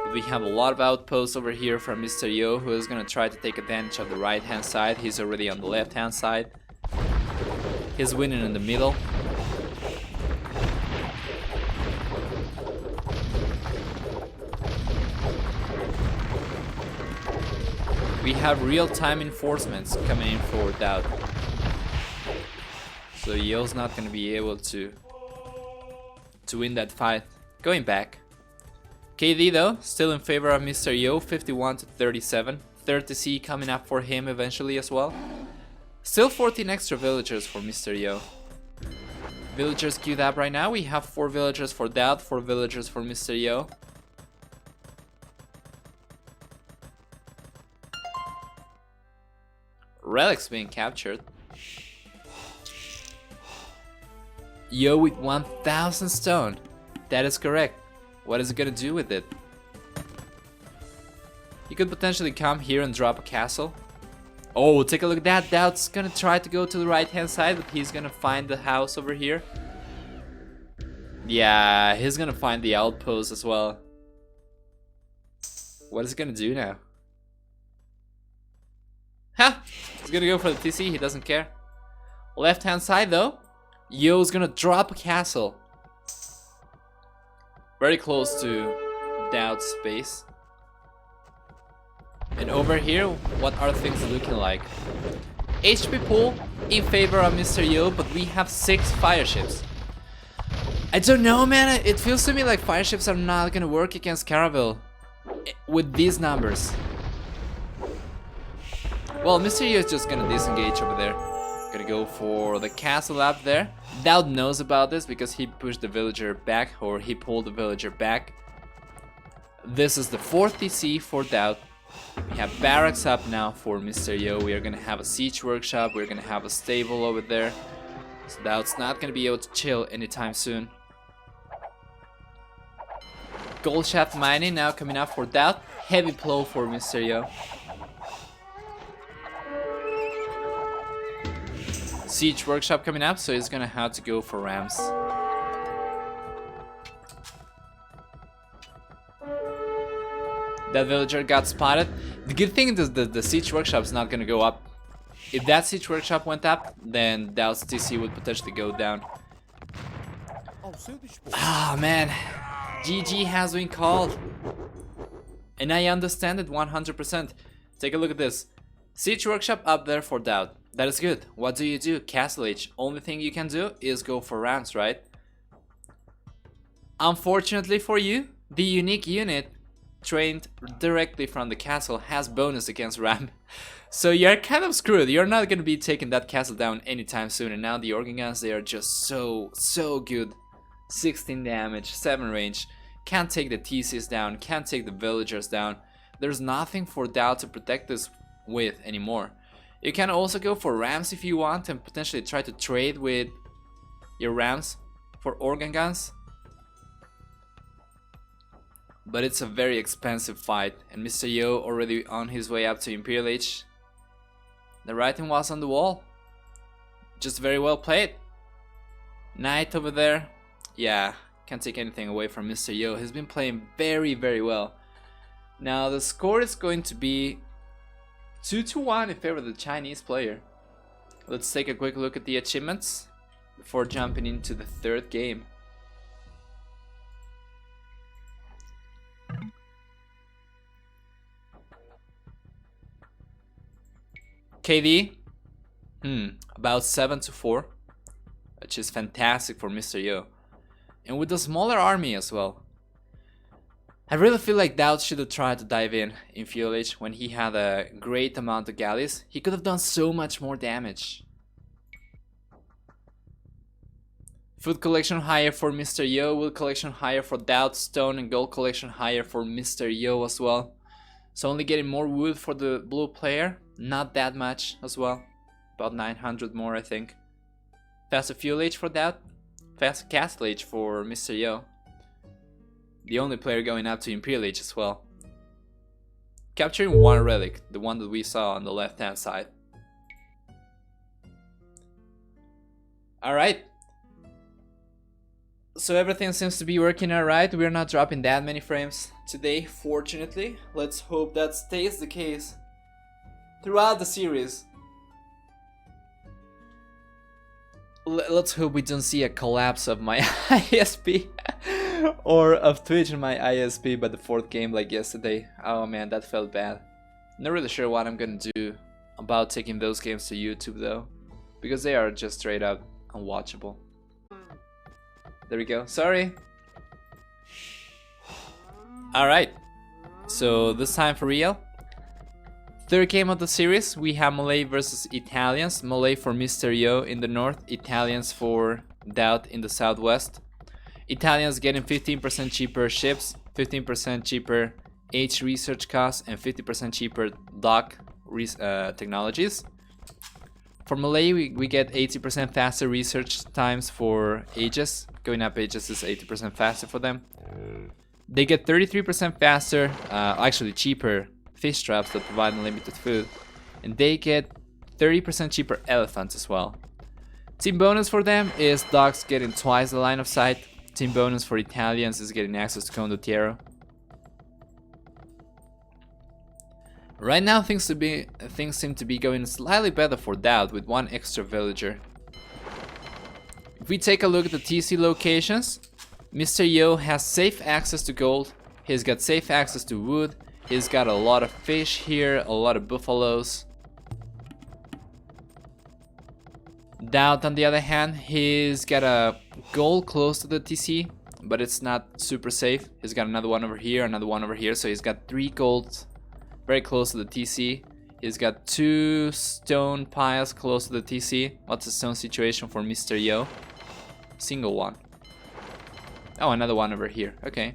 But we have a lot of outposts over here from Mr. Yo, who is gonna try to take advantage of the right hand side. He's already on the left hand side. He's winning in the middle. We have real-time enforcements coming in for DauT. So Yo's not gonna be able to win that fight. Going back. KD though, still in favor of Mr. Yo, 51 to 37. 30C coming up for him eventually as well. Still 14 extra villagers for Mr. Yo. Villagers queued up right now. We have 4 villagers for DauT, 4 villagers for Mr. Yo. Relics being captured. Yo with 1000 stone. That is correct. What is he gonna do with it? He could potentially come here and drop a castle. Oh, take a look at that. DauT's gonna try to go to the right hand side, but he's gonna find the house over here. Yeah, he's gonna find the outpost as well. What is he gonna do now? Ha! He's gonna go for the TC, he doesn't care. Left hand side though, Yo's gonna drop a castle. Very close to DauT's base. And over here, what are things looking like? HP pool in favor of Mr. Yo, but we have 6 fire ships. I don't know, man. It feels to me like fire ships are not gonna work against Caravel with these numbers. Well, Mr. Yo is just gonna disengage over there. Gonna go for the castle up there. DauT knows about this because he pushed the villager back, or he pulled the villager back. This is the 4th TC for DauT. We have barracks up now for Mr. Yo. We are gonna have a siege workshop. We're gonna have a stable over there. So DauT's not gonna be able to chill anytime soon. Gold shaft mining now coming up for DauT. Heavy plow for Mr. Yo. Siege workshop coming up, so he's gonna have to go for rams. That villager got spotted. The good thing is the siege workshop is not gonna go up. If that siege workshop went up, then DauT's TC would potentially go down. Ah, man. GG has been called. And I understand it 100%. Take a look at this. Siege workshop up there for DauT. That is good. What do? Castle Age. Only thing you can do is go for rams, right? Unfortunately for you, the unique unit trained directly from the castle has bonus against ram. So you're kind of screwed. You're not going to be taking that castle down anytime soon. And now the organ guns, they are just so good. 16 damage, 7 range. Can't take the TCs down, can't take the villagers down. There's nothing for DauT to protect this with anymore. You can also go for rams if you want and potentially try to trade with your rams for organ guns. But it's a very expensive fight, and Mr. Yo already on his way up to Imperial Age. The writing was on the wall. Just very well played. Knight over there. Yeah, can't take anything away from Mr. Yo. He's been playing very well. Now the score is going to be 2-1 in favor of the Chinese player. Let's take a quick look at the achievements before jumping into the 3rd game. KD, about 7-4, which is fantastic for Mr. Yo. And with a smaller army as well. I really feel like DauT should have tried to dive in Fuel Age when he had a great amount of galleys. He could have done so much more damage. Food collection higher for Mr. Yo, wood collection higher for DauT, stone and gold collection higher for Mr. Yo as well. So only getting more wood for the blue player, not that much as well. About 900 more I think. Faster fuel age for DauT, faster castle age for Mr. Yo. The only player going up to Imperial Age as well. Capturing 1 relic, the one that we saw on the left hand side. Alright. So everything seems to be working alright. We're not dropping that many frames today, fortunately. Let's hope that stays the case throughout the series. Let's hope we don't see a collapse of my ISP or of Twitch in my ISP by the 4th game like yesterday. Oh man, that felt bad. Not really sure what I'm gonna do about taking those games to YouTube though, because they are just straight up unwatchable. There we go, sorry. Alright, so this time for real. 3rd game of the series, we have Malay versus Italians. Malay for Mr. Yo in the north, Italians for DauT in the southwest. Italians getting 15% cheaper ships, 15% cheaper age research costs, and 50% cheaper dock technologies. For Malay, we get 80% faster research times for ages. Going up ages is 80% faster for them. They get 33% faster, actually cheaper fish traps that provide unlimited food. And they get 30% cheaper elephants as well. Team bonus for them is dogs getting twice the line of sight. Team bonus for Italians is getting access to Condottiero. Right now things seem to be going slightly better for DauT with one extra villager. If we take a look at the TC locations, Mr. Yo has safe access to gold, he's got safe access to wood, he's got a lot of fish here, a lot of buffaloes. DauT on the other hand, he's got a gold close to the TC, but it's not super safe. He's got another one over here, another one over here, so he's got 3 golds very close to the TC. He's got 2 stone piles close to the TC. What's the stone situation for Mr. Yo? Single one. Oh, another one over here. Okay.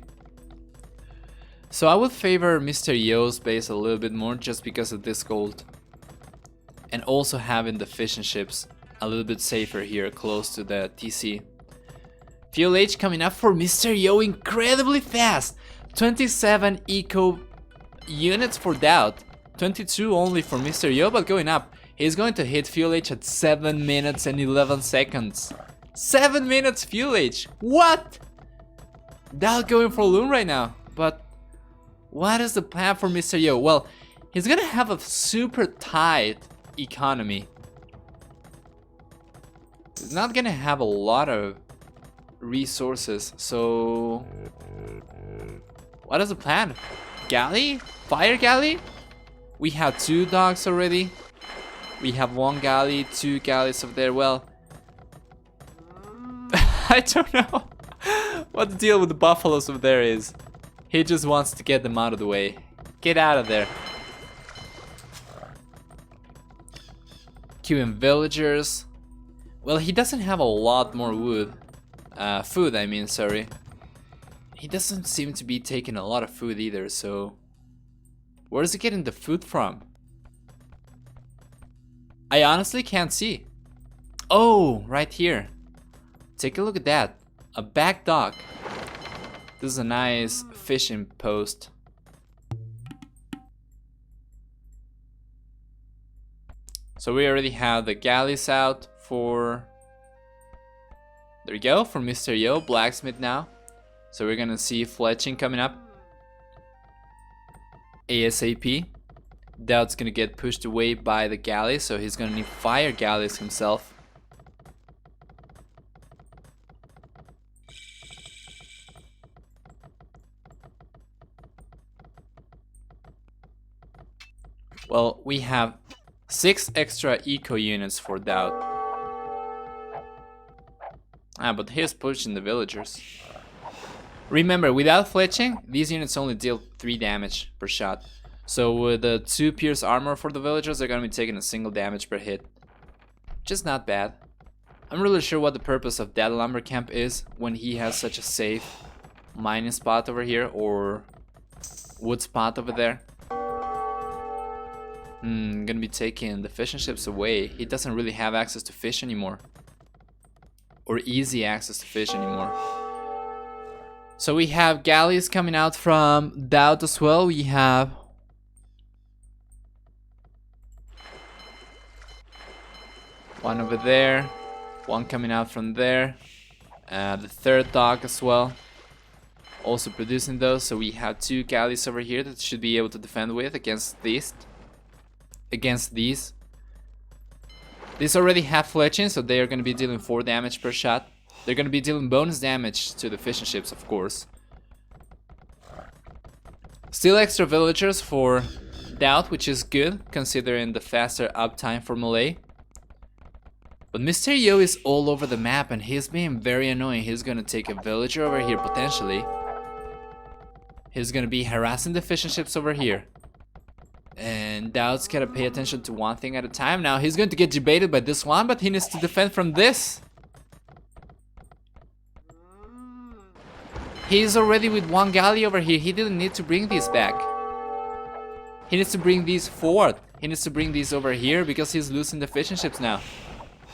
So I would favor Mr. Yo's base a little bit more just because of this gold. And also having the fishing ships a little bit safer here close to the TC. Fuel H coming up for Mr. Yo incredibly fast. 27 eco units for DauT. 22 only for Mr. Yo, but going up. He's going to hit Fuel H at 7 minutes and 11 seconds. 7 minutes Fuel H. What? DauT going for Loon right now. But what is the plan for Mr. Yo? Well, he's gonna have a super tight economy. He's not gonna have a lot of resources, so what is the plan? Galley? Fire galley? We have 2 dogs already. We have 1 galley, 2 galleys over there. Well, I don't know what the deal with the buffaloes over there is. He just wants to get them out of the way. Get out of there. Queuing villagers. Well, he doesn't have a lot more wood. Food, I mean, sorry. He doesn't seem to be taking a lot of food either, so where is he getting the food from? I honestly can't see. Oh, right here. Take a look at that. A back dock. This is a nice fishing post. So we already have the galleys out for... There we go, for Mr. Yo, blacksmith now. So we're gonna see fletching coming up ASAP. DauT's gonna get pushed away by the galleys, so he's gonna need fire galleys himself. Well, we have 6 extra eco units for DauT. But he's pushing the villagers. Remember, without fletching, these units only deal 3 damage per shot. So with the 2 pierce armor for the villagers, they're gonna be taking a single damage per hit. Just not bad. I'm really sure what the purpose of that lumber camp is when he has such a safe mining spot over here or wood spot over there. Gonna be taking the fishing ships away. He doesn't really have access to fish anymore. Or easy access to fish anymore. So we have galleys coming out from DauT as well. We have one over there, one coming out from there, the 3rd dock as well, also producing those. So we have 2 galleys over here that should be able to defend with against these. These already have fletching, so they are going to be dealing 4 damage per shot. They're going to be dealing bonus damage to the fishing ships, of course. Still extra villagers for DauT, which is good, considering the faster uptime for Malay. But Mr. Yo is all over the map, and he's being very annoying. He's going to take a villager over here, potentially. He's going to be harassing the fishing ships over here. And DauT's gotta pay attention to one thing at a time. Now he's going to get debated by this one, but he needs to defend from this. He's already with 1 galley over here. He didn't need to bring these back. He needs to bring these forward. He needs to bring these over here because he's losing the fishing ships now.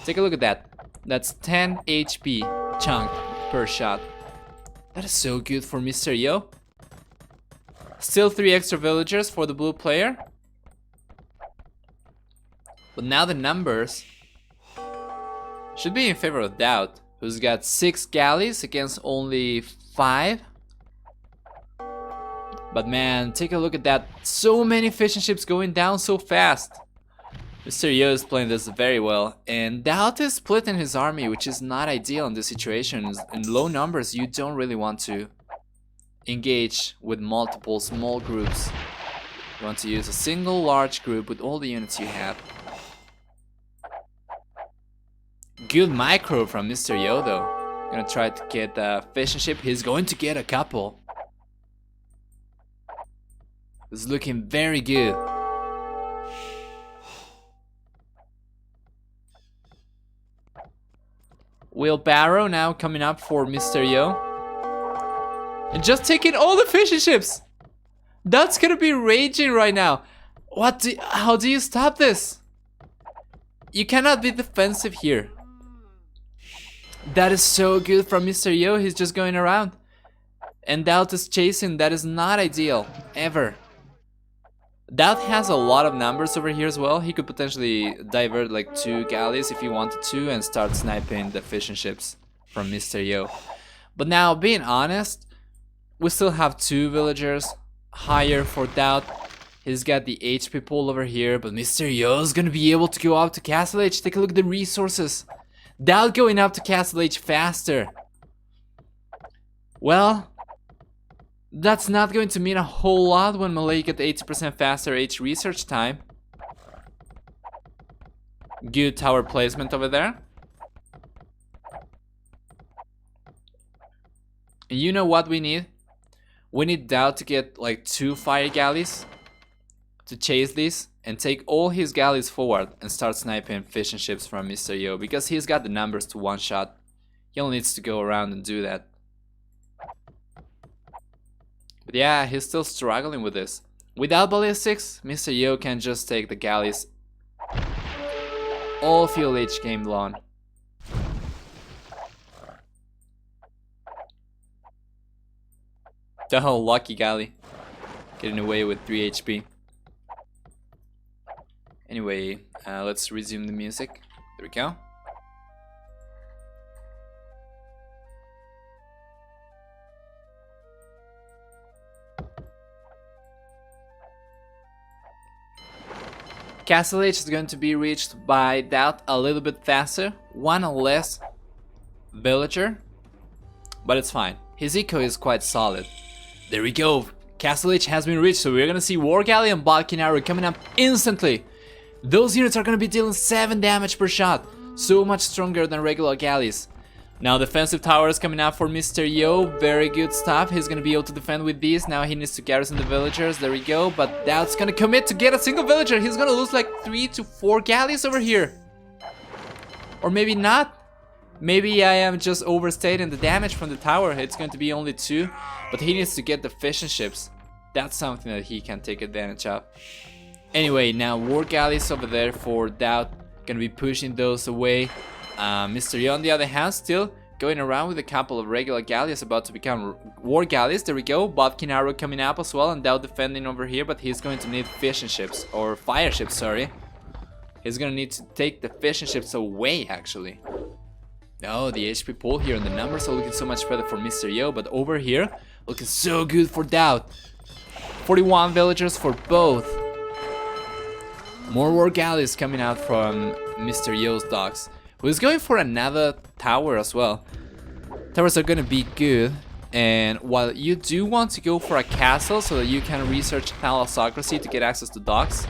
Take a look at that. That's 10 HP chunk per shot. That is so good for Mr. Yo. Still 3 extra villagers for the blue player. But now the numbers should be in favor of DauT, who's got 6 galleys against only 5. But man, take a look at that. So many fishing ships going down so fast. Mr. Yo is playing this very well. And DauT is splitting his army, which is not ideal in this situation. In low numbers, you don't really want to engage with multiple small groups. You want to use a single large group with all the units you have. Good micro from Mr. Yo though. Gonna try to get a fishing ship. He's going to get a couple. It's looking very good. Wheelbarrow now coming up for Mr. Yo. And just taking all the fishing ships. That's gonna be raging right now. How do you stop this? You cannot be defensive here. That is so good from Mr. Yo. He's just going around. And DauT is chasing. That is not ideal. Ever. DauT has a lot of numbers over here as well. He could potentially divert like 2 galleys if he wanted to and start sniping the fishing ships from Mr. Yo. But now, being honest, we still have 2 villagers higher for DauT. He's got the HP pool over here, but Mr. Yo is gonna be able to go up to Castle H. Take a look at the resources. DauT going up to Castle H faster. Well, that's not going to mean a whole lot when Malay get 80% faster H research time. Good tower placement over there. And you know what we need? We need DauT to get like 2 fire galleys to chase these and take all his galleys forward and start sniping fishing ships from Mr. Yo, because he's got the numbers to one shot. He only needs to go around and do that. But yeah, he's still struggling with this. Without ballistics, Mr. Yo can just take the galleys all field H game long. The whole lucky galley getting away with 3 HP. Anyway, let's resume the music. There we go. Castle H is going to be reached by DauT a little bit faster. 1 less villager, but it's fine. His eco is quite solid. There we go. Castle H has been reached, so we're gonna see War Galley and Balkan Arrow coming up instantly. Those units are gonna be dealing 7 damage per shot. So much stronger than regular galleys. Now defensive tower is coming out for Mr. Yo. Very good stuff. He's gonna be able to defend with these. Now he needs to garrison the villagers. There we go. But DauT's gonna commit to get a single villager. He's gonna lose like 3 to 4 galleys over here. Or maybe not. Maybe I am just overstating the damage from the tower. It's going to be only 2. But he needs to get the fishing ships. That's something that he can take advantage of. Anyway, now war galleys over there for DauT. Gonna be pushing those away. Mr. Yo on the other hand still going around with a couple of regular galleys about to become war galleys. There we go. Balkan Arrow coming up as well, and DauT defending over here, but he's going to need fishing ships, or fire ships, sorry. He's gonna need to take the fishing ships away actually. Oh, the HP pool here and the numbers are looking so much better for Mr. Yo, but over here looking so good for DauT. 41 villagers for both. More war galleys coming out from Mr. Yo's docks, who is going for another tower as well. Towers are gonna be good, and while you do want to go for a castle so that you can research thalassocracy to get access to docks,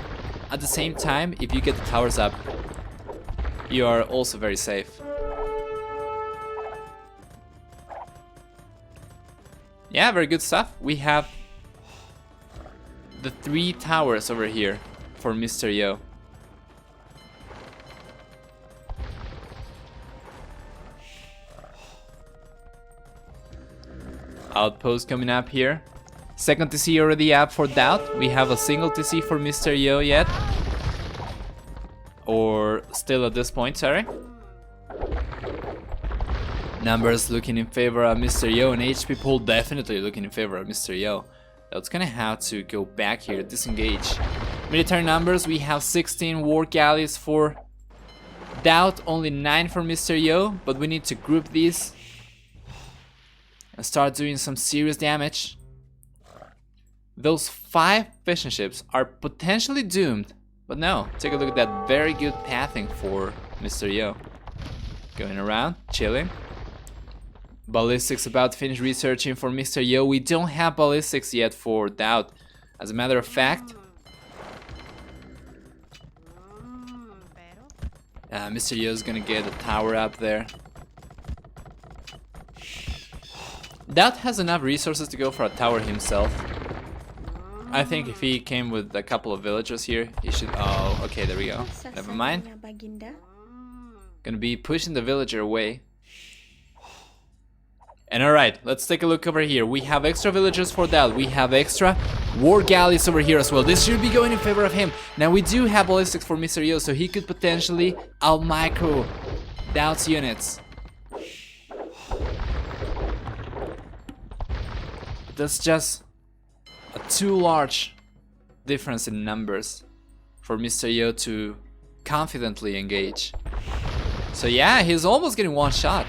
at the same time, if you get the towers up, you are also very safe. Yeah, very good stuff. We have the 3 towers over here for Mr. Yo. Outpost coming up here. Second TC already up for DauT. We have a single TC for Mr. Yo yet. Or still at this point, sorry. Numbers looking in favor of Mr. Yo, and HP pool definitely looking in favor of Mr. Yo. DauT's gonna have to go back here, disengage. Military numbers, we have 16 war galleys for DauT, only 9 for Mr. Yo, but we need to group these and start doing some serious damage. Those 5 fishing ships are potentially doomed, but no, take a look at that very good pathing for Mr. Yo. Going around, chilling. Ballistics about to finish researching for Mr. Yo. We don't have ballistics yet for DauT. As a matter of fact, Mr. Yo is gonna get a tower up there. DauT has enough resources to go for a tower himself. I think if he came with a couple of villagers here, he should... Oh, okay, there we go. Never mind. Gonna be pushing the villager away. And alright, let's take a look over here. We have extra villagers for DauT. We have extra war galleys over here as well. This should be going in favor of him. Now we do have ballistics for Mr. Yo, so he could potentially out-micro DauT's units. That's just a too large difference in numbers for Mr. Yo to confidently engage. So yeah, he's almost getting one shot.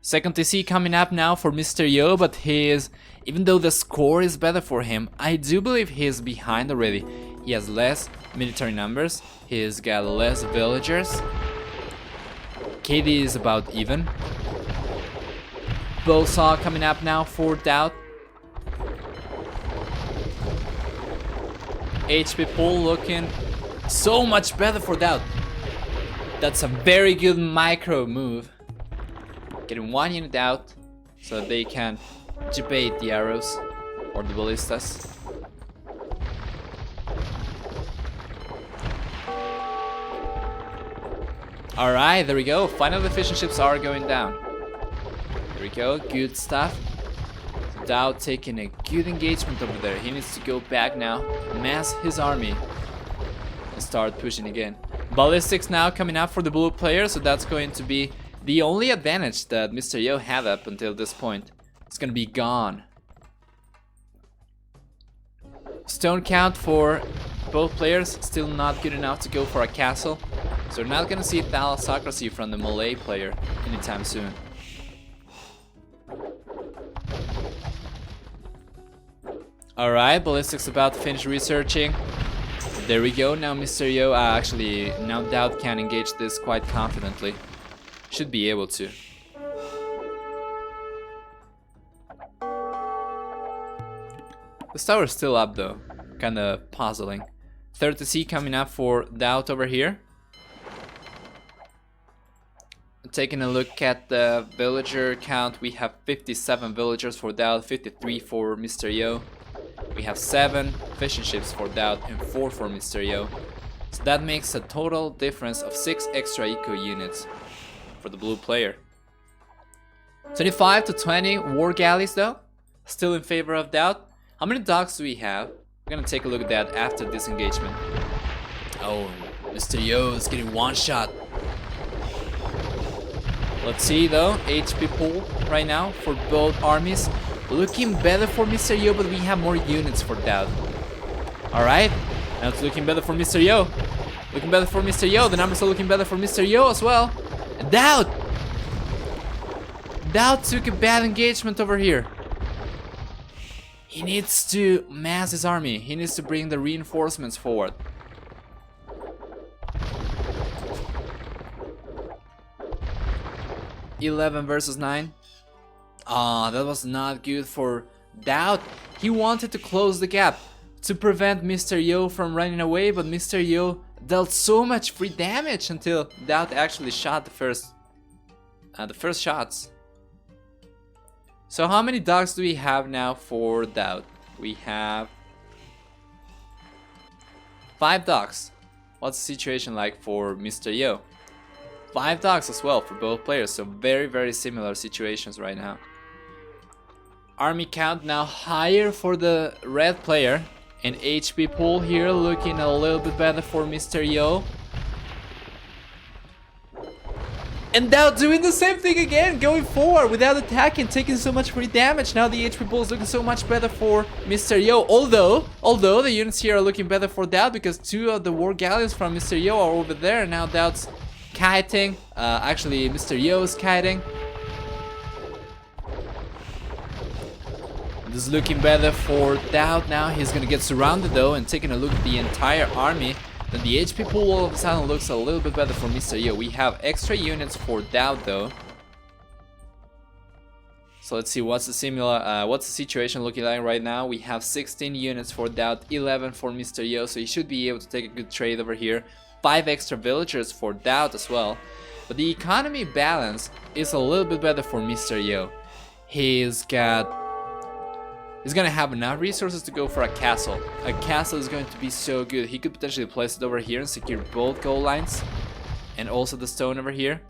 Second TC coming up now for Mr. Yo, but he is, even though the score is better for him, I do believe he is behind already. He has less military numbers, he's got less villagers. KD is about even. Bowsaw coming up now for DauT. HP pool looking so much better for DauT. That's a very good micro move. Getting one unit out so they can debate the arrows or the ballistas. Alright, there we go. Finally the fishing ships are going down. There we go, good stuff. DauT taking a good engagement over there. He needs to go back now, mass his army, and start pushing again. Ballistics now coming up for the blue player, so that's going to be the only advantage that Mr. Yo had up until this point. It's gonna be gone. Stone count for both players, still not good enough to go for a castle. So we're not gonna see thalassocracy from the Malay player anytime soon. Alright, ballistics about to finish researching. There we go, now Mr. Yo, actually, now DauT can engage this quite confidently. Should be able to. This tower is still up though, kinda puzzling. 30C coming up for DauT over here. Taking a look at the villager count, we have 57 villagers for DauT, 53 for Mr. Yo. We have 7 fishing ships for DauT and 4 for Mr. Yo. So that makes a total difference of 6 extra eco units for the blue player. 25 to 20 war galleys though, still in favor of DauT. How many docks do we have? We're gonna take a look at that after this engagement. Oh, Mr. Yo is getting one shot. Let's see though, HP pool right now for both armies. Looking better for Mr. Yo, but we have more units for DauT. Alright, now it's looking better for Mr. Yo. Looking better for Mr. Yo, the numbers are looking better for Mr. Yo as well. And DauT took a bad engagement over here. He needs to mass his army. He needs to bring the reinforcements forward. (11 versus 9). Ah, that was not good for DauT. He wanted to close the gap to prevent Mr. Yo from running away, but Mr. Yo dealt so much free damage until DauT actually shot the first shots. So how many dogs do we have now for DauT? We have 5 dogs. What's the situation like for Mr. Yo? 5 dogs as well for both players, so very similar situations right now. Army count now higher for the red player, and HP pool here looking a little bit better for Mr. Yo. And DauT doing the same thing again, going forward without attacking, taking so much free damage. Now the HP pool is looking so much better for Mr. Yo. Although the units here are looking better for DauT because 2 of the War Galleons from Mr. Yo are over there. Now DauT's kiting. Actually, Mr. Yo is kiting. This is looking better for DauT now. He's gonna get surrounded though, and taking a look at the entire army. Then the HP pool all of a sudden looks a little bit better for Mr. Yo. We have extra units for DauT though. So let's see what's the situation looking like right now. We have 16 units for DauT, 11 for Mr. Yo, so he should be able to take a good trade over here. 5 extra villagers for DauT as well. But the economy balance is a little bit better for Mr. Yo. He's gonna have enough resources to go for a castle. A castle is going to be so good. He could potentially place it over here and secure both goal lines and also the stone over here.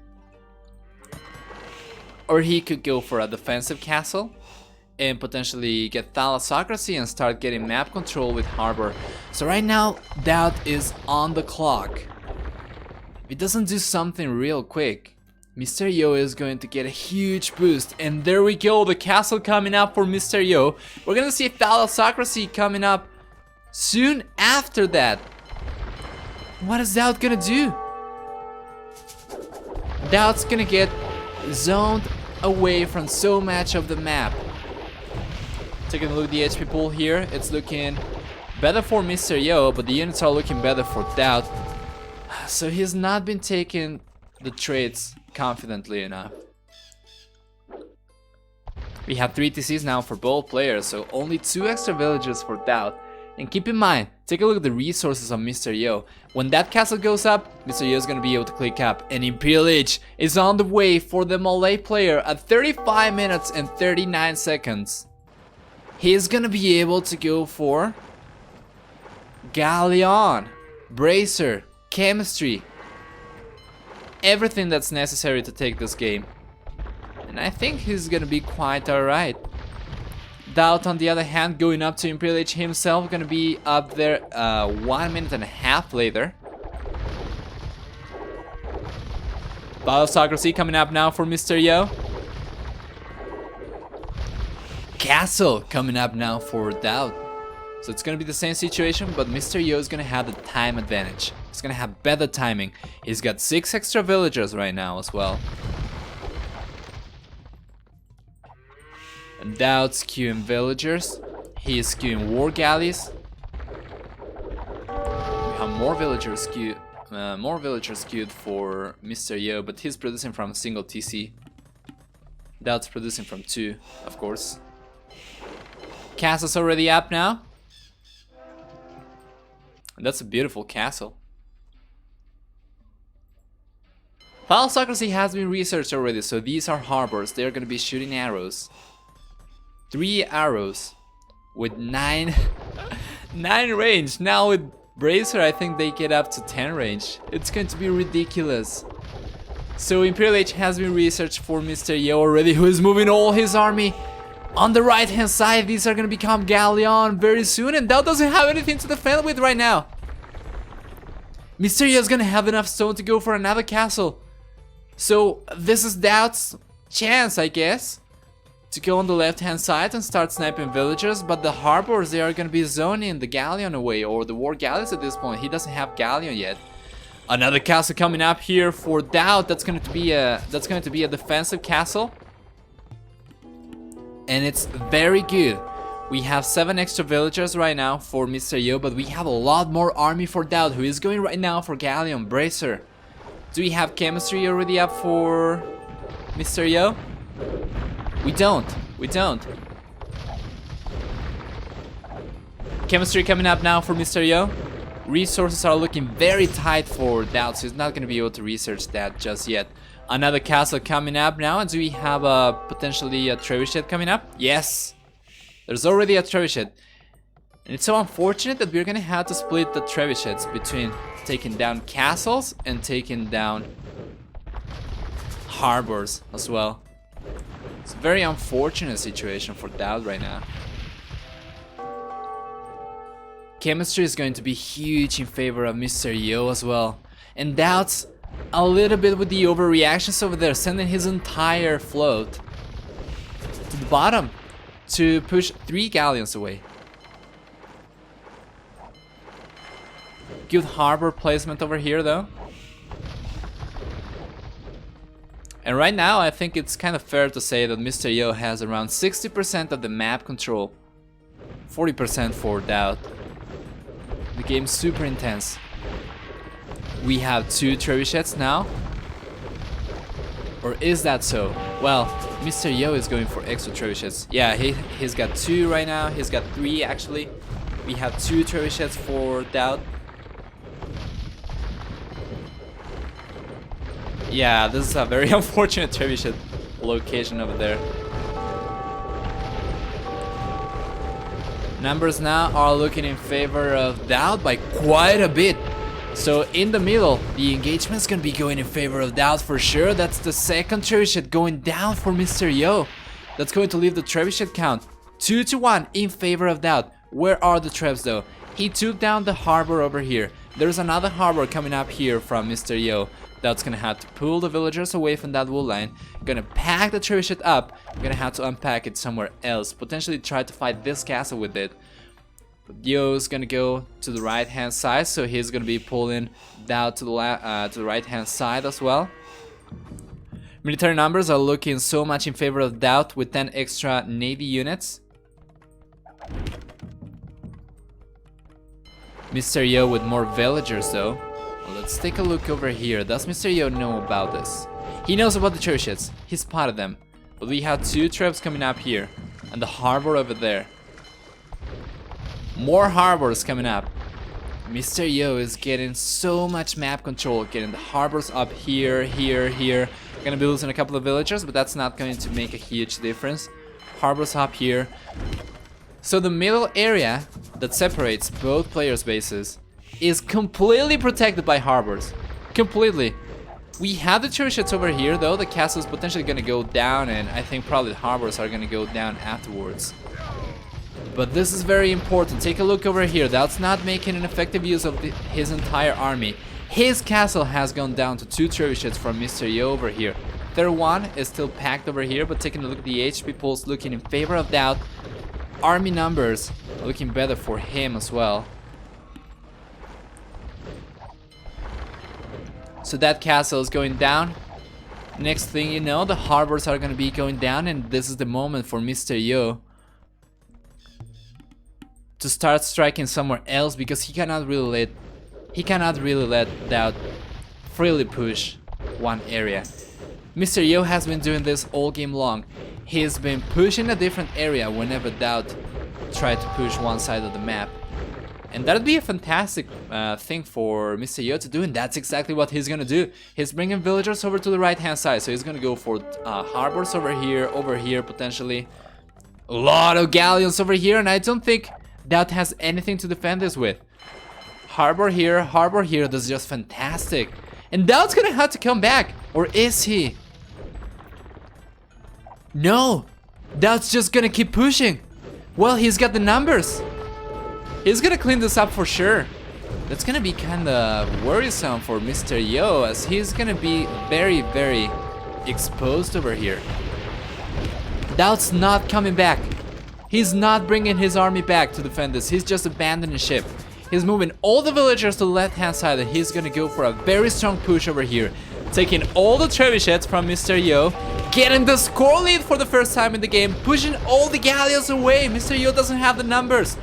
Or he could go for a defensive castle and potentially get thalassocracy and start getting map control with harbor. So right now DauT is on the clock. If it doesn't do something real quick, Mr. Yo is going to get a huge boost. And there we go, the castle coming up for Mr. Yo. We're gonna see thalassocracy coming up soon after that. What is DauT gonna do? DauT's gonna get zoned away from so much of the map. Taking a look at the HP pool here, it's looking better for Mr. Yo, but the units are looking better for DauT. So he's not been taking the trades confidently enough. We have 3 TCs now for both players, so only 2 extra villages for DauT. And keep in mind, take a look at the resources of Mr. Yo. When that castle goes up, Mr. Yo is going to be able to click up. And Imperial Age is on the way for the Malay player at 35 minutes and 39 seconds. He's going to be able to go for Galleon, Bracer, Chemistry, everything that's necessary to take this game. And I think he's gonna be quite alright. DauT on the other hand, going up to Imperial Age himself, gonna be up there 1 minute and a half later. Thalassocracy coming up now for Mr. Yo. Castle coming up now for DauT. So it's gonna be the same situation, but Mr. Yo is gonna have the time advantage. He's gonna have better timing. He's got 6 extra villagers right now as well. And DauT's queuing villagers. He is queuing war galleys. We have more villagers queued for Mr. Yo, but he's producing from a single TC. DauT's producing from 2, of course. Castle's already up now. And that's a beautiful castle. Thalassocracy has been researched already, so these are harbors. They're gonna be shooting arrows. 3 arrows with 9 range. Now with Bracer, I think they get up to 10 range. It's going to be ridiculous. So Imperial Age has been researched for Mr. Yo already, who is moving all his army on the right hand side. These are gonna become Galleon very soon, and DauT doesn't have anything to defend with right now. Mr. Yo is gonna have enough stone to go for another castle. So this is DauT's chance, I guess, to go on the left hand side and start sniping villagers. But the harbors, they are gonna be zoning the Galleon away, or the war galleys at this point. He doesn't have Galleon yet. Another castle coming up here for DauT. That's going to be a defensive castle. And it's very good. We have 7 extra villagers right now for Mr. Yo, but we have a lot more army for DauT, who is going right now for Galleon, Bracer. Do we have chemistry already up for Mr. Yo? We don't. Chemistry coming up now for Mr. Yo. Resources are looking very tight for DauT, so he's not going to be able to research that just yet. Another castle coming up now, and do we have potentially a trebuchet coming up? Yes! There's already a trebuchet. And it's so unfortunate that we're going to have to split the trebuchets between taking down castles and taking down harbors as well. It's a very unfortunate situation for DauT right now. Chemistry is going to be huge in favor of Mr. Yo as well. And DauT's a little bit with the overreactions over there, sending his entire float to the bottom to push 3 galleons away. Good harbor placement over here though. And right now I think it's kind of fair to say that Mr. Yo has around 60% of the map control. 40% for DauT. The game's super intense. We have 2 trebuchets now. Or is that so? Well, Mr. Yo is going for extra trebuchets. Yeah, he's got 2 right now. He's got 3 actually. We have 2 trebuchets for DauT. Yeah, this is a very unfortunate trebuchet location over there. Numbers now are looking in favor of DauT by quite a bit. So in the middle, the engagement's gonna be going in favor of DauT for sure. That's the second trebuchet going down for Mr. Yo. That's going to leave the trebuchet count 2-1 in favor of DauT. Where are the trebs though? He took down the harbor over here. There's another harbor coming up here from Mr. Yo. DauT's gonna have to pull the villagers away from that wool line. Gonna pack the trebuchet up. Gonna have to unpack it somewhere else. Potentially try to fight this castle with it. But Yo's gonna go to the right hand side, so he's gonna be pulling DauT to the right hand side as well. Military numbers are looking so much in favor of DauT with 10 extra navy units. Mr. Yo with more villagers though. Let's take a look over here. Does Mr. Yo know about this? He knows about the trebuchets. He spotted them. But we have 2 trebs coming up here. And the harbor over there. More harbors coming up. Mr. Yo is getting so much map control. Getting the harbors up here, here. Gonna be losing a couple of villagers, but that's not going to make a huge difference. Harbors up here. So the middle area that separates both players' bases is completely protected by harbors. Completely. We have the trebuchets over here though. The castle is potentially gonna go down, and I think probably the harbors are gonna go down afterwards. But this is very important. Take a look over here. That's not making an effective use of his entire army. His castle has gone down to 2 trebuchets from Mr. Yo over here. Third one is still packed over here, but taking a look at the HP pulse looking in favor of DauT. Army numbers looking better for him as well. So that castle is going down. Next thing you know, the harbors are going to be going down, and this is the moment for Mr. Yo to start striking somewhere else, because he cannot really let DauT freely push one area. Mr. Yo has been doing this all game long. He's been pushing a different area whenever DauT tried to push one side of the map. And that'd be a fantastic thing for Mr. Yo to do, and that's exactly what he's gonna do. He's bringing villagers over to the right hand side, so he's gonna go for harbors over here potentially. A lot of galleons over here, and I don't think DauT has anything to defend this with. Harbor here, that's just fantastic. And DauT's gonna have to come back, or is he? No, DauT's just gonna keep pushing. Well, he's got the numbers. He's gonna clean this up for sure. That's gonna be kinda worrisome for Mr. Yo, as he's gonna be very, very exposed over here. DauT's not coming back. He's not bringing his army back to defend this. He's just abandoning ship. He's moving all the villagers to the left hand side, and he's gonna go for a very strong push over here. Taking all the trebuchets from Mr. Yo, getting the score lead for the first time in the game, pushing all the galleons away. Mr. Yo doesn't have the numbers.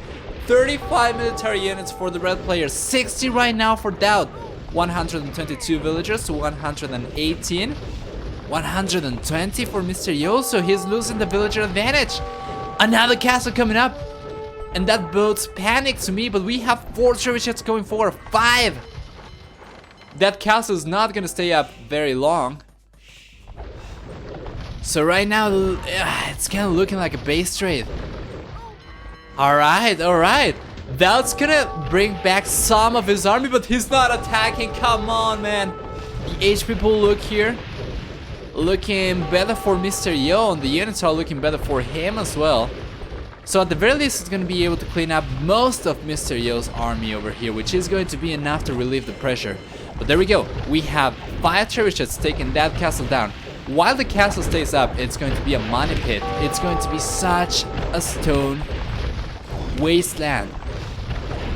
35 military units for the red players, 60 right now for DauT. 122 villagers to 118. 120 for Mr. Yo, so he's losing the villager advantage. Another castle coming up. And that bodes panic to me, but we have 4 trebuchets going for 5. That castle is not gonna stay up very long. So right now, it's kind of looking like a base trade. Alright. DauT's gonna bring back some of his army, but he's not attacking. Come on, man. The HP pool look here. Looking better for Mr. Yo, and the units are looking better for him as well. So at the very least, it's going to be able to clean up most of Mr. Yo's army over here, which is going to be enough to relieve the pressure. But there we go. We have 5 trebuchets taking that castle down. While the castle stays up, it's going to be a money pit. It's going to be such a stone wasteland.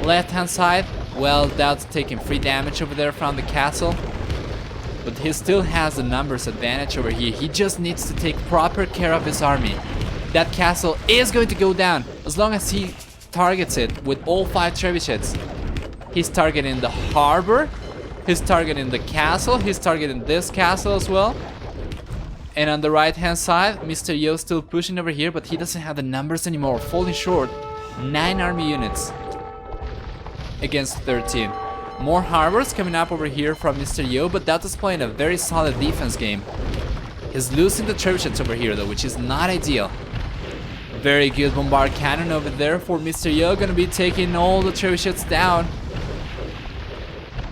Left hand side, well, DauT's taking free damage over there from the castle. But he still has the numbers advantage over here. He just needs to take proper care of his army. That castle is going to go down as long as he targets it with all 5 trebuchets. He's targeting the harbor. He's targeting the castle. He's targeting this castle as well. And on the right hand side, Mr. Yo still pushing over here, but he doesn't have the numbers anymore. Falling short. 9 army units against 13. More harbors coming up over here from Mr. Yo, but DauT is playing a very solid defense game. He's losing the trebuchets over here though, which is not ideal. Very good bombard cannon over there for Mr. Yo, gonna be taking all the trebuchets down.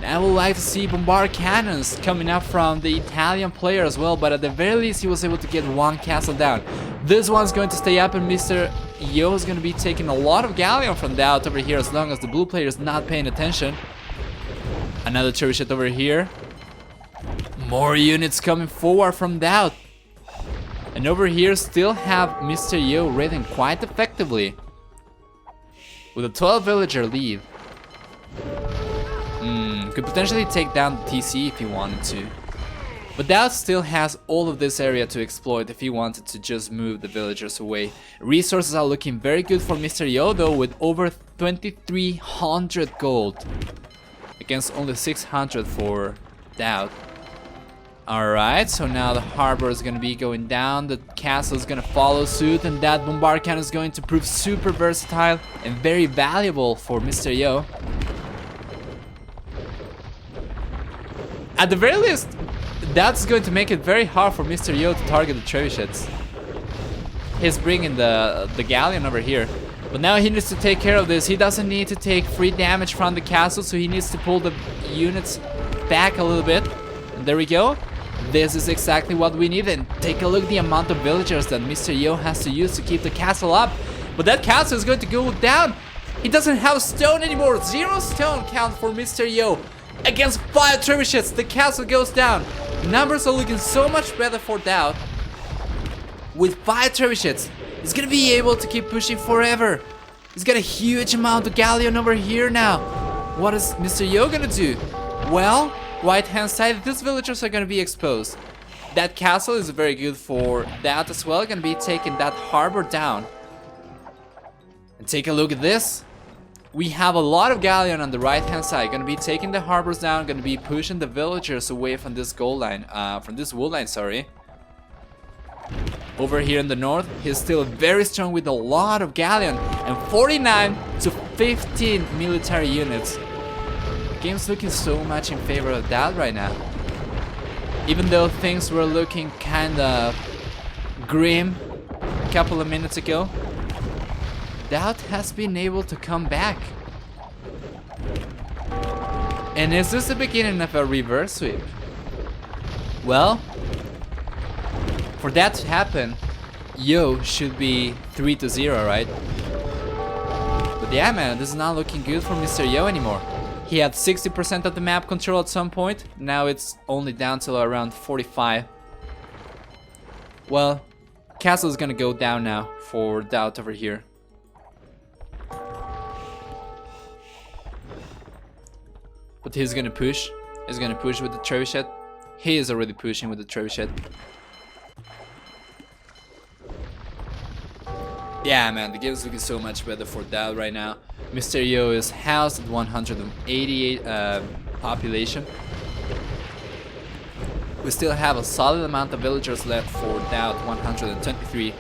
I would like to see bombard cannons coming up from the Italian player as well, but at the very least he was able to get 1 castle down. This one's going to stay up, and Mr. Yo is going to be taking a lot of galleon from DauT over here as long as the blue player is not paying attention. Another trebuchet over here. More units coming forward from DauT. And over here still have Mr. Yo raiding quite effectively. With a 12 villager lead. Could potentially take down the TC if he wanted to. But DauT still has all of this area to exploit if he wanted to just move the villagers away. Resources are looking very good for Mr. Yo though, with over 2300 gold. Against only 600 for DauT. Alright, so now the harbor is going to be going down, the castle is going to follow suit, and that bombard cannon is going to prove super versatile and very valuable for Mr. Yo. At the very least, that's going to make it very hard for Mr. Yo to target the trebuchets. He's bringing the galleon over here. But now he needs to take care of this. He doesn't need to take free damage from the castle, so he needs to pull the units back a little bit. And there we go. This is exactly what we need. And take a look at the amount of villagers that Mr. Yo has to use to keep the castle up. But that castle is going to go down. He doesn't have stone anymore. 0 stone count for Mr. Yo. Against 5 trebuchets, the castle goes down. Numbers are looking so much better for DauT. With 5 trebuchets, he's gonna be able to keep pushing forever. He's got a huge amount of galleon over here now. What is Mr. Yo gonna do? Well, right hand side, these villagers are gonna be exposed. That castle is very good for DauT as well. Gonna be taking that harbor down. And take a look at this. We have a lot of galleon on the right hand side. Gonna be taking the harbors down. Gonna be pushing the villagers away from this goal line, from this wood line, sorry. Over here in the north, he's still very strong with a lot of galleon and 49 to 15 military units. The game's looking so much in favor of DauT right now. Even though things were looking kinda grim a couple of minutes ago, DauT has been able to come back. And is this the beginning of a reverse sweep? Well, for that to happen, Yo should be 3-0, right? But yeah, man, this is not looking good for Mr. Yo anymore. He had 60% of the map control at some point. Now it's only down to around 45. Well, castle is gonna go down now for DauT over here. But he's gonna push. He's gonna push with the trebuchet. He is already pushing with the trebuchet. Yeah, man, the game's looking so much better for DauT right now. Mr. Yo is housed at 188 population. We still have a solid amount of villagers left for DauT, 123.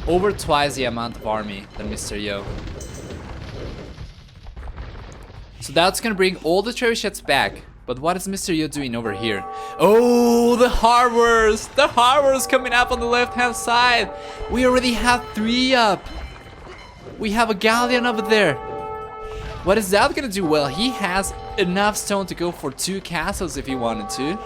Over twice the amount of army than Mr. Yo. So DauT's gonna bring all the trebuchets back. But what is Mr. Yo doing over here? Oh, the harbors! The harbors coming up on the left hand side. We already have 3 up. We have a galleon over there. What is DauT gonna do? Well, he has enough stone to go for 2 castles if he wanted to.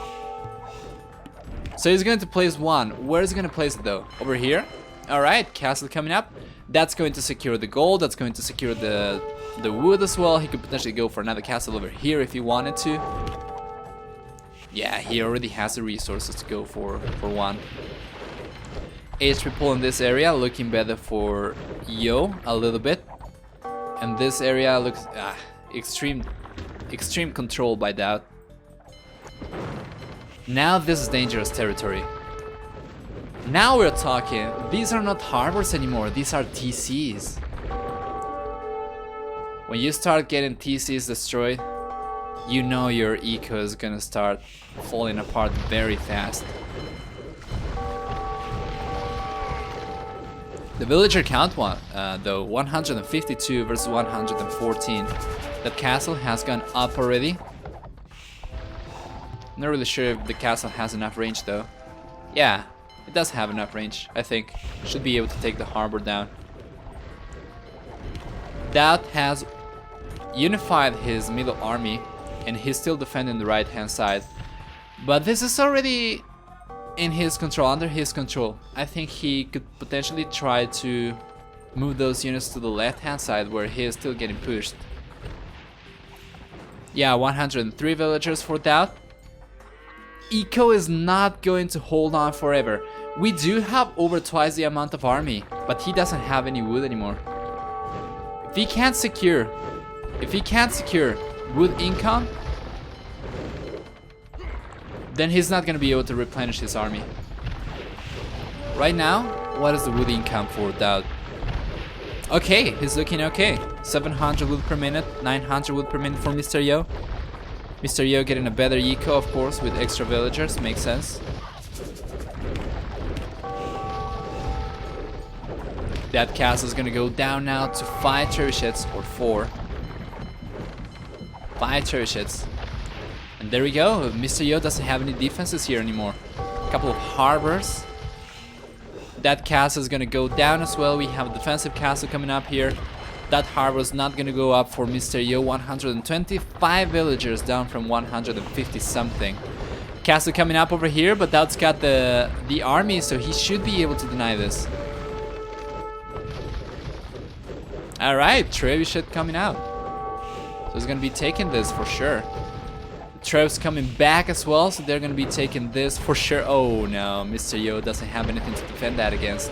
So he's going to place 1. Where is he gonna place it though? Over here? Alright, castle coming up. That's going to secure the gold. That's going to secure the wood as well. He could potentially go for another castle over here if he wanted to. Yeah, he already has the resources to go for one. HP pull in this area, looking better for Yo a little bit. And this area looks extreme control by DauT. Now this is dangerous territory. Now we're talking. These are not harbors anymore, these are TCs. When you start getting TCs destroyed, you know your eco is gonna start falling apart very fast. The villager count though, 152 versus 114. That castle has gone up already. Not really sure if the castle has enough range though. Yeah, it does have enough range, I think. Should be able to take the harbor down. DauT has unified his middle army and he's still defending the right hand side. But this is already in his control, under his control. I think he could potentially try to move those units to the left hand side where he is still getting pushed. Yeah, 103 villagers for DauT. Eco is not going to hold on forever. We do have over twice the amount of army, but he doesn't have any wood anymore. If he can't secure wood income, then he's not gonna be able to replenish his army. Right now, what is the wood income for DauT? Okay, he's looking okay. 700 wood per minute, 900 wood per minute for Mr. Yo. Mr. Yo getting a better eco, of course, with extra villagers, makes sense. That castle is gonna go down now to 5 trebuchets or 4. 5 trebuchets. And there we go, Mr. Yo doesn't have any defenses here anymore. A couple of harbors. That castle is gonna go down as well. We have a defensive castle coming up here. That harbor is not gonna go up for Mr. Yo. 125 villagers down from 150 something. Castle coming up over here, but DauT's got the army, so he should be able to deny this. Alright, trebuchet coming out. So he's gonna be taking this for sure. Treb's coming back as well, so they're gonna be taking this for sure. Oh no, Mr. Yo doesn't have anything to defend that against.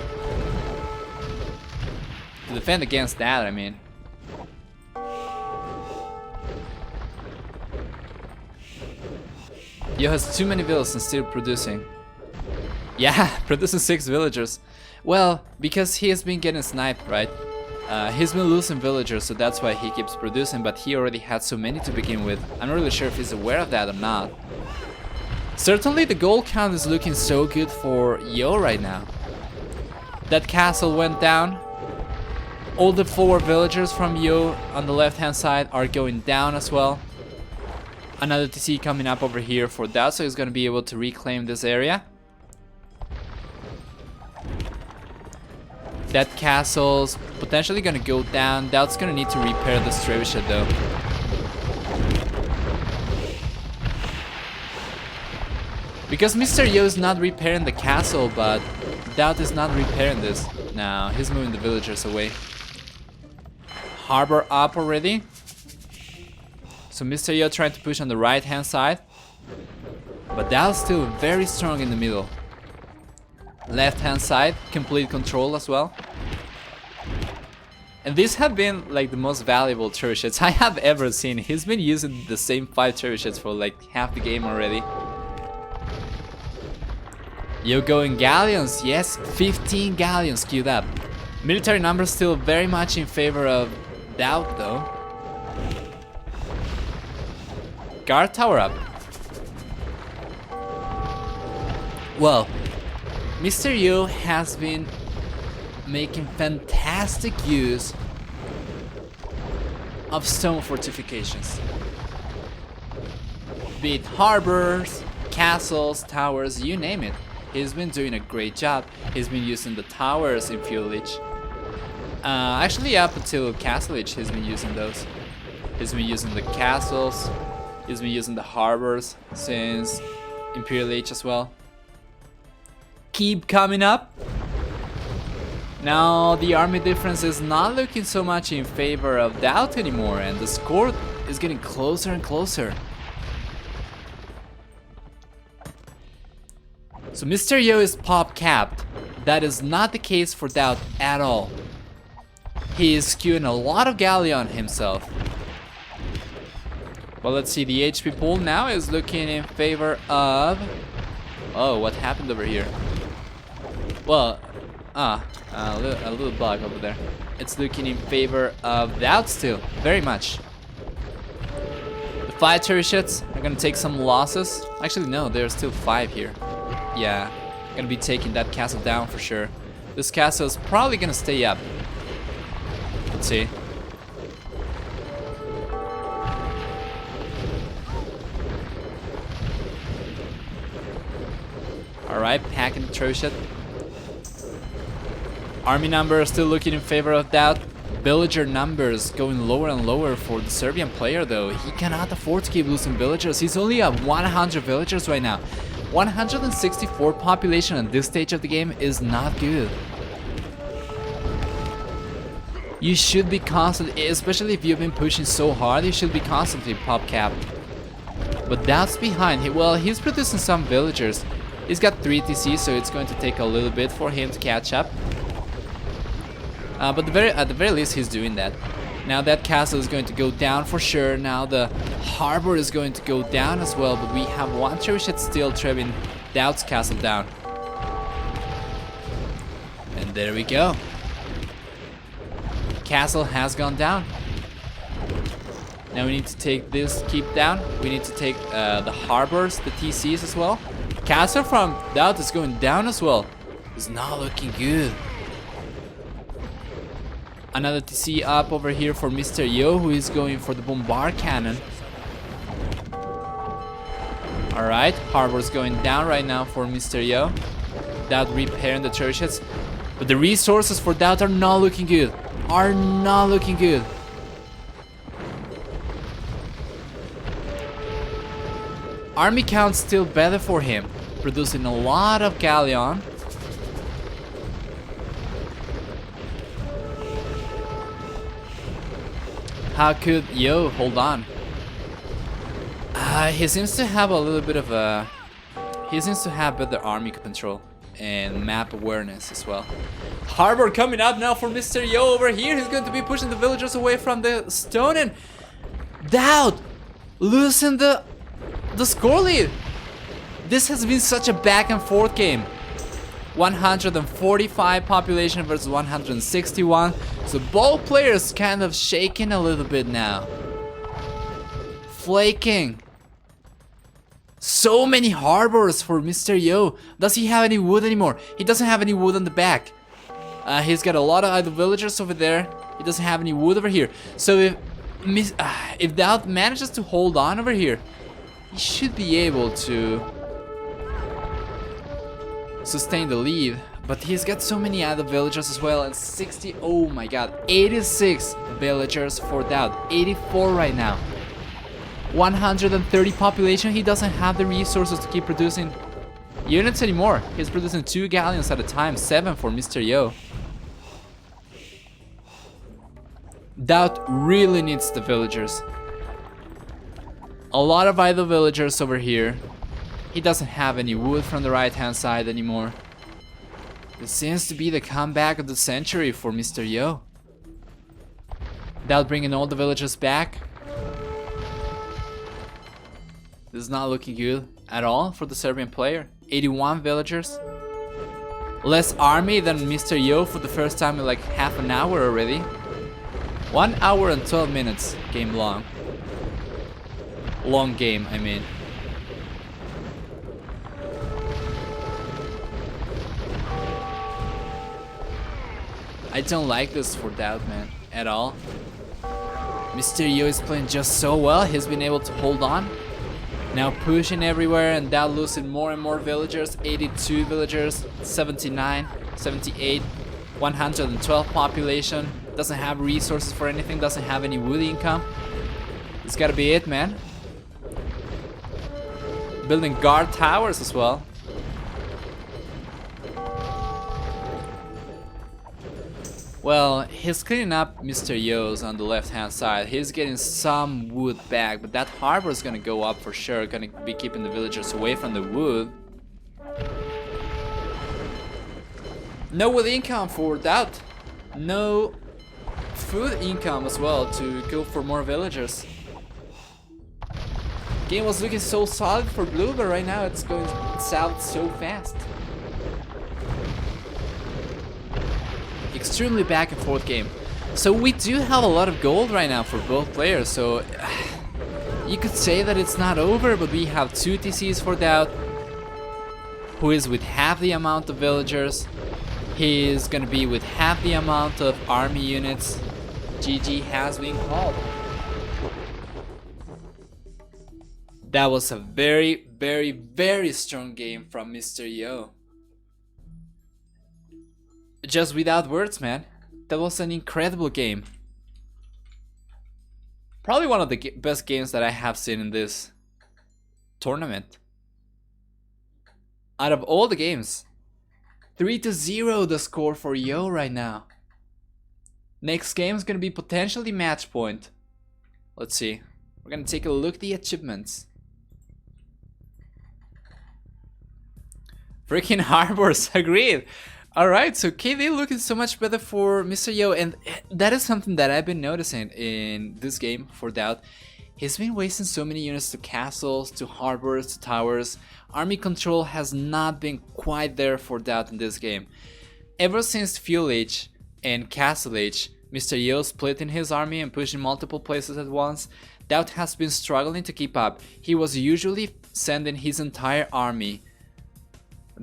To defend against that, I mean. Yo has too many villas and still producing. Yeah, producing 6 villagers. Well, because he has been getting sniped, right? He's been losing villagers, so that's why he keeps producing, but he already had so many to begin with. I'm not really sure if he's aware of that or not. Certainly the gold count is looking so good for Yo right now. That castle went down. All the 4 villagers from Yo on the left hand side are going down as well. Another TC coming up over here for DauT, so he's going to be able to reclaim this area. That castle's potentially gonna go down. DauT's gonna need to repair this trebuchet though. Because Mr. Yo is not repairing the castle, but DauT is not repairing this. No, he's moving the villagers away. Harbor up already. So Mr. Yo trying to push on the right hand side. But DauT's still very strong in the middle. Left hand side, complete control as well. And these have been like the most valuable trebuchets I have ever seen. He's been using the same 5 trebuchets for like half the game already. Yo going galleons, yes, 15 galleons queued up. Military numbers still very much in favor of DauT though. Guard tower up. Well, Mr. Yo has been making fantastic use of stone fortifications. Be it harbors, castles, towers, you name it. He's been doing a great job. He's been using the towers in Feudal Age. Actually up until Castle Age he's been using those. He's been using the castles, he's been using the harbors since Imperial Age as well. Keep coming up. Now the army difference is not looking so much in favor of DauT anymore, and the score is getting closer and closer. So Mr. Yo is pop capped. That is not the case for DauT at all. He is skewing a lot of galleon himself. Well, let's see, the HP pool now is looking in favor of... Oh, what happened over here? Well, a little bug over there. It's looking in favor of DauT still, very much. The 5 turrets are gonna take some losses. Actually, no, there's still 5 here. Yeah, gonna be taking that castle down for sure. This castle is probably gonna stay up. Let's see. Alright, packing the turret. Army numbers still looking in favor of DauT. Villager numbers going lower and lower for the Serbian player though. He cannot afford to keep losing villagers. He's only at 100 villagers right now. 164 population at this stage of the game is not good. You should be constantly, especially if you've been pushing so hard, you should be constantly pop capped. But DauT's behind. Well, he's producing some villagers. He's got 3 TC, so it's going to take a little bit for him to catch up. But at the very least, he's doing that. Now that castle is going to go down for sure. Now the harbor is going to go down as well. But we have 1 turret still trapping DauT's castle down. And there we go. Castle has gone down. Now we need to take this keep down. We need to take the harbors, the TCs as well. Castle from DauT is going down as well. It's not looking good. Another TC up over here for Mr. Yo, who is going for the bombard cannon. Alright, harbor's going down right now for Mr. Yo. DauT repairing the turrets. But the resources for DauT are not looking good. Are not looking good. Army count still better for him. Producing a lot of galleon. How could Yo hold on? He seems to have a little bit of a... He seems to have better army control and map awareness as well. Harbor coming up now for Mr. Yo over here. He's going to be pushing the villagers away from the stone, and DauT losing the score lead. This has been such a back and forth game. 145 population versus 161. So both players kind of shaking a little bit now. Flaking. So many harbors for Mr. Yo. Does he have any wood anymore? He doesn't have any wood on the back. He's got a lot of idle villagers over there. He doesn't have any wood over here. So if DauT manages to hold on over here, he should be able to sustain the lead. But he's got so many other villagers as well, and 60, oh my god, 86 villagers for DauT, 84 right now. 130 population. He doesn't have the resources to keep producing units anymore. He's producing 2 galleons at a time, 7 for Mr. Yo. DauT really needs the villagers. A lot of idle villagers over here. He doesn't have any wood from the right hand side anymore. This seems to be the comeback of the century for Mr. Yo. DauT bringing all the villagers back. This is not looking good at all for the Serbian player. 81 villagers. Less army than Mr. Yo for the first time in like half an hour already. 1 hour and 12 minutes game long. Long game, I mean. I don't like this for DauT, man, at all. Mr. Yo is playing just so well. He's been able to hold on. Now pushing everywhere, and DauT losing more and more villagers. 82 villagers, 79, 78, 112 population. Doesn't have resources for anything, doesn't have any wood income. It's gotta be it, man. Building guard towers as well. Well, he's cleaning up Mr. Yo's on the left hand side. He's getting some wood back, but that harbor is gonna go up for sure. Gonna be keeping the villagers away from the wood. No wood income for DauT. No food income as well to go for more villagers. Game was looking so solid for blue, but right now it's going south so fast. Extremely back and forth game. So we do have a lot of gold right now for both players, so you could say that it's not over, but we have 2 TCs for DauT, who is with half the amount of villagers. He is gonna be with half the amount of army units. GG has been called. That was a very, very, very strong game from Mr. Yo. Just without words, man. That was an incredible game. Probably one of the best games that I have seen in this tournament. Out of all the games, 3-0 the score for Yo right now. Next game is gonna be potentially match point. Let's see. We're gonna take a look at the achievements. Freaking harbors, agreed. Alright, so KD looking so much better for Mr. Yo, and that is something that I've been noticing in this game for DauT. He's been wasting so many units to castles, to harbors, to towers. Army control has not been quite there for DauT in this game. Ever since Fuel Age and Castle Age, Mr. Yo splitting his army and pushing multiple places at once, DauT has been struggling to keep up. He was usually sending his entire army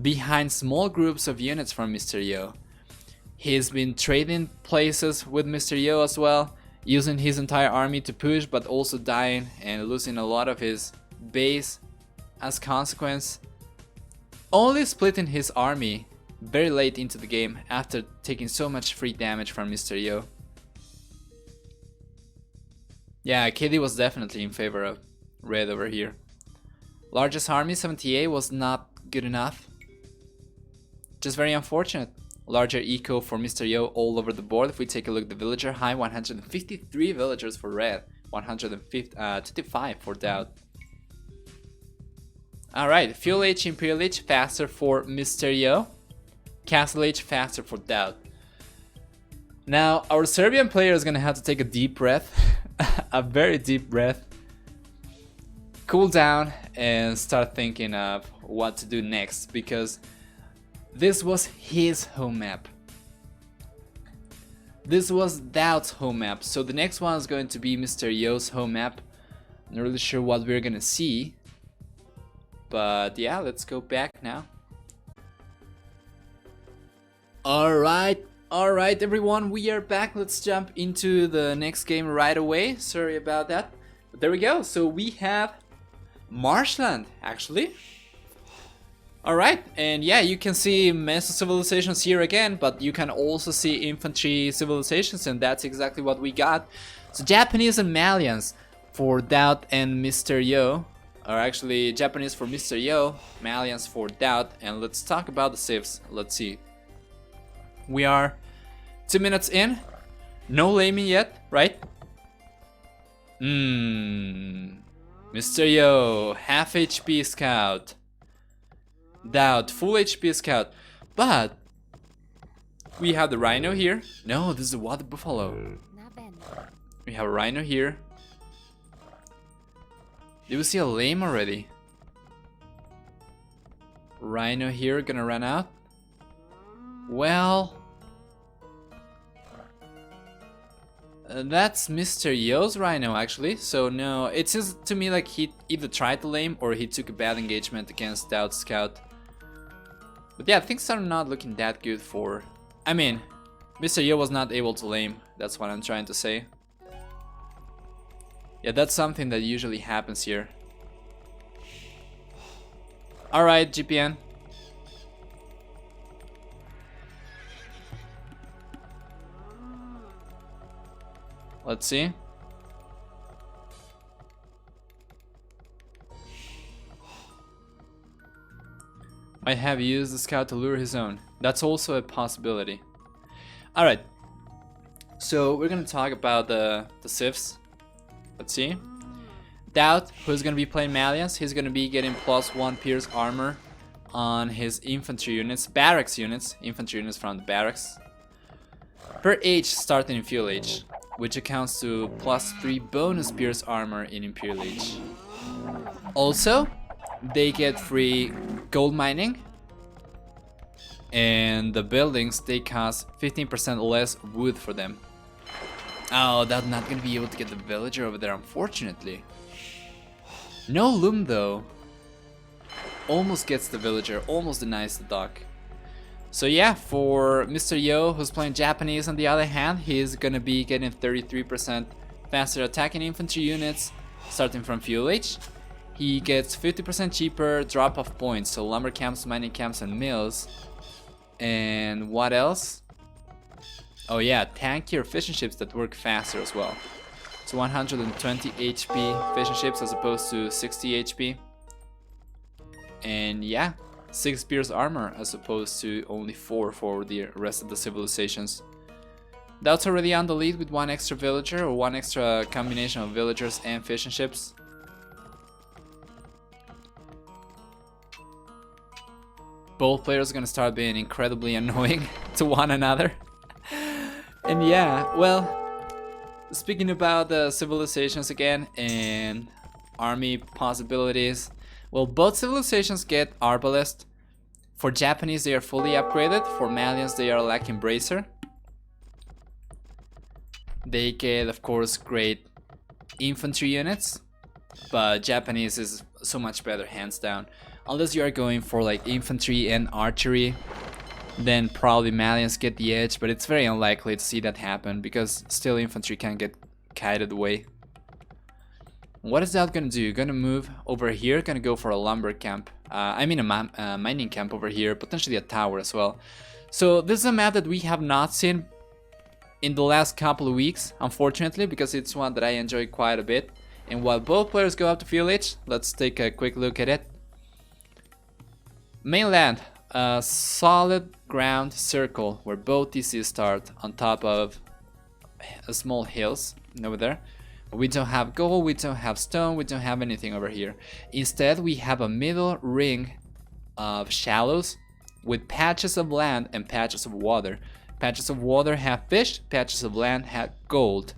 behind small groups of units from Mr. Yo. He's been trading places with Mr. Yo as well, using his entire army to push, but also dying and losing a lot of his base as consequence. Only splitting his army very late into the game after taking so much free damage from Mr. Yo. Yeah, KD was definitely in favor of red over here. Largest army, 78, was not good enough. Just very unfortunate. Larger eco for Mr. Yo all over the board. If we take a look at the villager high, 153 villagers for red, 155 for DauT. Alright, Fuel Age, Imperial Age faster for Mr. Yo. Castle Age faster for DauT. Now, our Serbian player is gonna have to take a deep breath, a very deep breath, cool down, and start thinking of what to do next, because this was his home map. This was DauT's home map, so the next one is going to be Mr. Yo's home map. Not really sure what we're gonna see, but yeah, let's go back now. Alright everyone, we are back. Let's jump into the next game right away. Sorry about that, but there we go. So we have Marshland, actually. Alright, and yeah, you can see Meso civilizations here again, but you can also see infantry civilizations, and that's exactly what we got. So Japanese and Malians for DauT and Mr. Yo, or actually Japanese for Mr. Yo, Malians for DauT, and let's talk about the civs. Let's see. We are 2 minutes in, no laming yet, right? Mr. Yo, half HP scout. DauT, full HP scout, but we have the rhino here. No, this is a water buffalo. We have a rhino here. Did we see a lame already? Rhino here, gonna run out. Well, that's Mr. Yo's rhino actually, so no, it seems to me like he either tried to lame or he took a bad engagement against DauT scout. But yeah, things are not looking that good for... I mean, Mr. Yo was not able to lame, that's what I'm trying to say. Yeah, that's something that usually happens here. Alright, GPN. Let's see. Might have used the scout to lure his own. That's also a possibility. Alright. So we're gonna talk about the civs. Let's see. DauT, who's gonna be playing Malians, he's gonna be getting +1 pierce armor on his infantry units, barracks units, infantry units from the barracks. Per age starting in Fuel Age, which accounts to +3 bonus Pierce armor in Imperial Age. Also, they get free gold mining, and the buildings, they cost 15% less wood for them. Oh, that's not gonna be able to get the villager over there, unfortunately. No loom though. Almost gets the villager, almost denies the dock. So yeah, for Mr. Yo, who's playing Japanese on the other hand, he's gonna be getting 33% faster attacking infantry units starting from Fuel Age. He gets 50% cheaper drop-off points, so lumber camps, mining camps, and mills. And what else? Oh yeah, tankier fishing ships that work faster as well. So 120 HP fishing ships as opposed to 60 HP. And yeah, 6 Pierce armor as opposed to only 4 for the rest of the civilizations. DauT's already on the lead with 1 extra villager, or 1 extra combination of villagers and fishing ships. Both players are gonna start being incredibly annoying to one another. And yeah, well, speaking about the civilizations again and army possibilities, well, both civilizations get Arbalest. For Japanese, they are fully upgraded. For Malians, they are lacking Bracer. They get, of course, great infantry units, but Japanese is so much better, hands down. Unless you are going for like infantry and archery, then probably Malians get the edge, but it's very unlikely to see that happen because still infantry can get kited away. What is that gonna do? Gonna move over here, gonna go for a lumber camp. I mean a mining camp over here, potentially a tower as well. So this is a map that we have not seen in the last couple of weeks, unfortunately, because it's one that I enjoy quite a bit. And while both players go up to Fuel Age, let's take a quick look at it. Mainland, a solid ground circle where both TCs start on top of a small hills over there. We don't have gold, we don't have stone, we don't have anything over here. Instead, we have a middle ring of shallows with patches of land and patches of water. Patches of water have fish, patches of land have gold.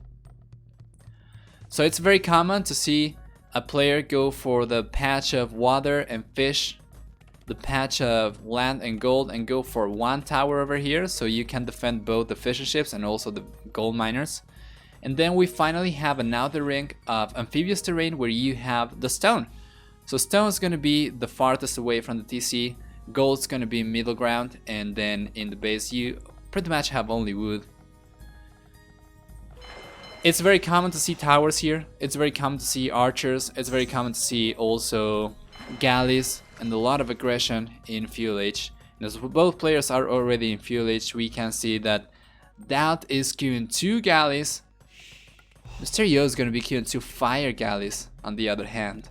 So it's very common to see a player go for the patch of water and fish, the patch of land and gold, and go for 1 tower over here so you can defend both the fishing ships and also the gold miners. And then we finally have another ring of amphibious terrain where you have the stone. So stone is going to be the farthest away from the TC, gold's going to be middle ground, and then in the base you pretty much have only wood. It's very common to see towers here, it's very common to see archers, it's very common to see also galleys, and a lot of aggression in Fuel Age. And as both players are already in Fuel Age, we can see that DauT is queuing 2 galleys. Mr. Yo is going to be queuing 2 fire galleys on the other hand.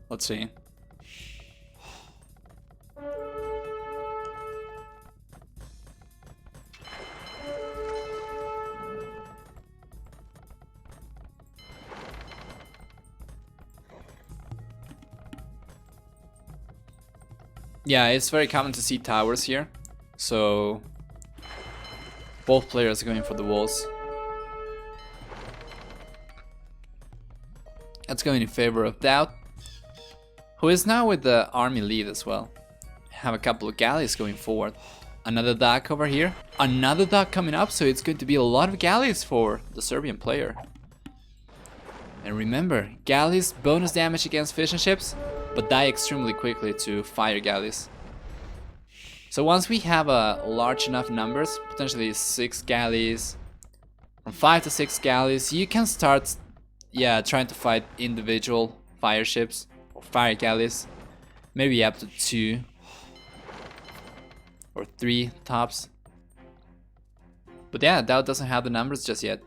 Let's see. Yeah, it's very common to see towers here, so both players are going for the walls. That's going in favor of DauT, who is now with the army lead as well. Have a couple of galleys going forward. Another dock over here, another dock coming up, so it's going to be a lot of galleys for the Serbian player. And remember, galleys bonus damage against fishing ships, but die extremely quickly to fire galleys. So once we have a large enough numbers, potentially 6 galleys, from 5 to 6 galleys, you can start trying to fight individual fire ships or fire galleys, maybe up to 2 or 3 tops. But yeah, DauT doesn't have the numbers just yet.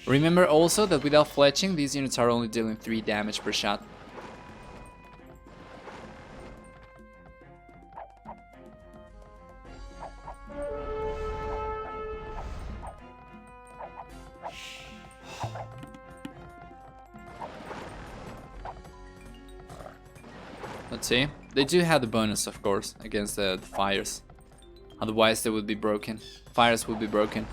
Remember also that without fletching, these units are only dealing 3 damage per shot. Let's see. They do have the bonus, of course, against the fires. Otherwise, they would be broken. Fires would be broken.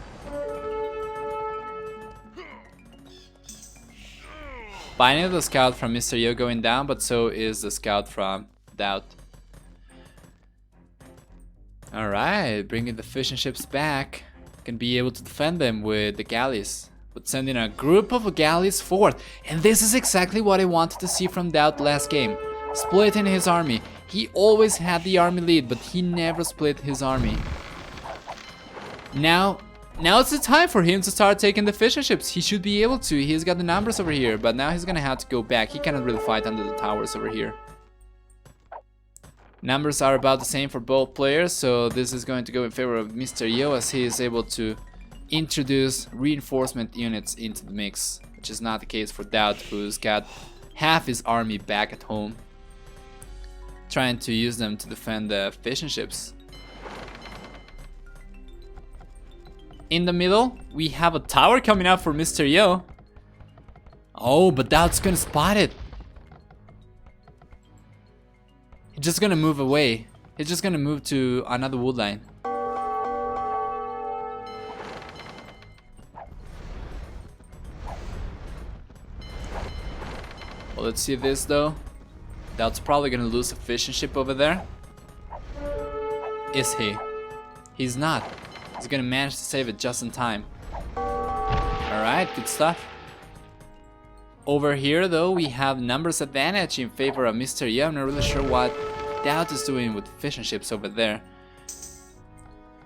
Finding the scout from Mr. Yo going down, but so is the scout from DauT. Alright, bringing the fishing ships back. Can be able to defend them with the galleys. But sending a group of galleys forward. And this is exactly what I wanted to see from DauT last game. Splitting his army. He always had the army lead, but he never split his army. Now it's the time for him to start taking the fishing ships. He should be able to. He's got the numbers over here, but now he's gonna have to go back. He cannot really fight under the towers over here. Numbers are about the same for both players, so this is going to go in favor of Mr. Yo as he is able to introduce reinforcement units into the mix, which is not the case for DauT, who's got half his army back at home, trying to use them to defend the fishing ships. In the middle, we have a tower coming up for Mr. Yo. Oh, but DauT's gonna spot it. He's just gonna move away. He's just gonna move to another wood line. Well, let's see this though. DauT's probably gonna lose a fishing ship over there. Is he? He's not. He's gonna manage to save it just in time. Alright, good stuff. Over here though, we have numbers advantage in favor of Mr. Yo. I'm not really sure what DauT is doing with fishing ships over there.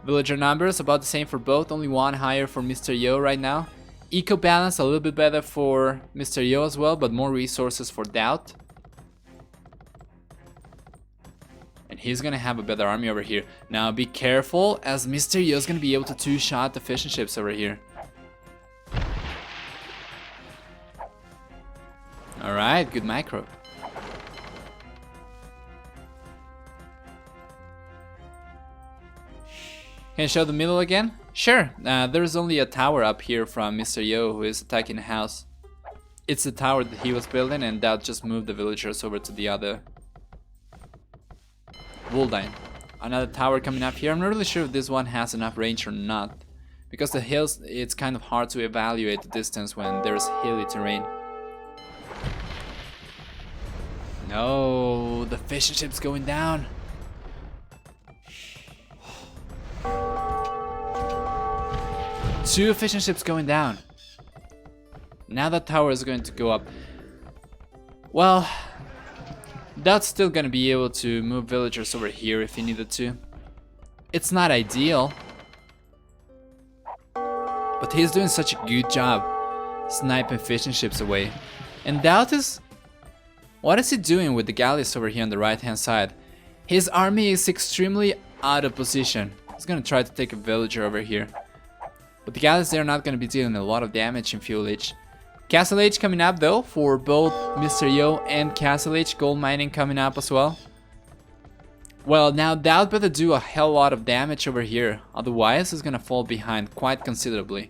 Villager numbers about the same for both, only one higher for Mr. Yo right now. Eco balance a little bit better for Mr. Yo as well, but more resources for DauT. And he's gonna have a better army over here. Now be careful, as Mr. Yo's gonna be able to two-shot the fishing ships over here. Alright, good micro. Can I show the middle again? Sure, there's only a tower up here from Mr. Yo who is attacking the house. It's the tower that he was building, and DauT just moved the villagers over to the other wool line. Another tower coming up here. I'm not really sure if this one has enough range or not, because the hills, it's kind of hard to evaluate the distance when there's hilly terrain. No, the fishing ship's going down. Two fishing ships going down. Now that tower is going to go up. Well, DauT's still gonna be able to move villagers over here if he needed to. It's not ideal, but he's doing such a good job sniping fishing ships away. And DauT is... what is he doing with the galleys over here on the right hand side? His army is extremely out of position. He's gonna try to take a villager over here, but the galleys, they're not gonna be dealing a lot of damage in Fuel Age. Castle Age coming up though for both Mr. Yo and Castle Age. Gold mining coming up as well. Well, now DauT better do a hell lot of damage over here, otherwise he's gonna fall behind quite considerably.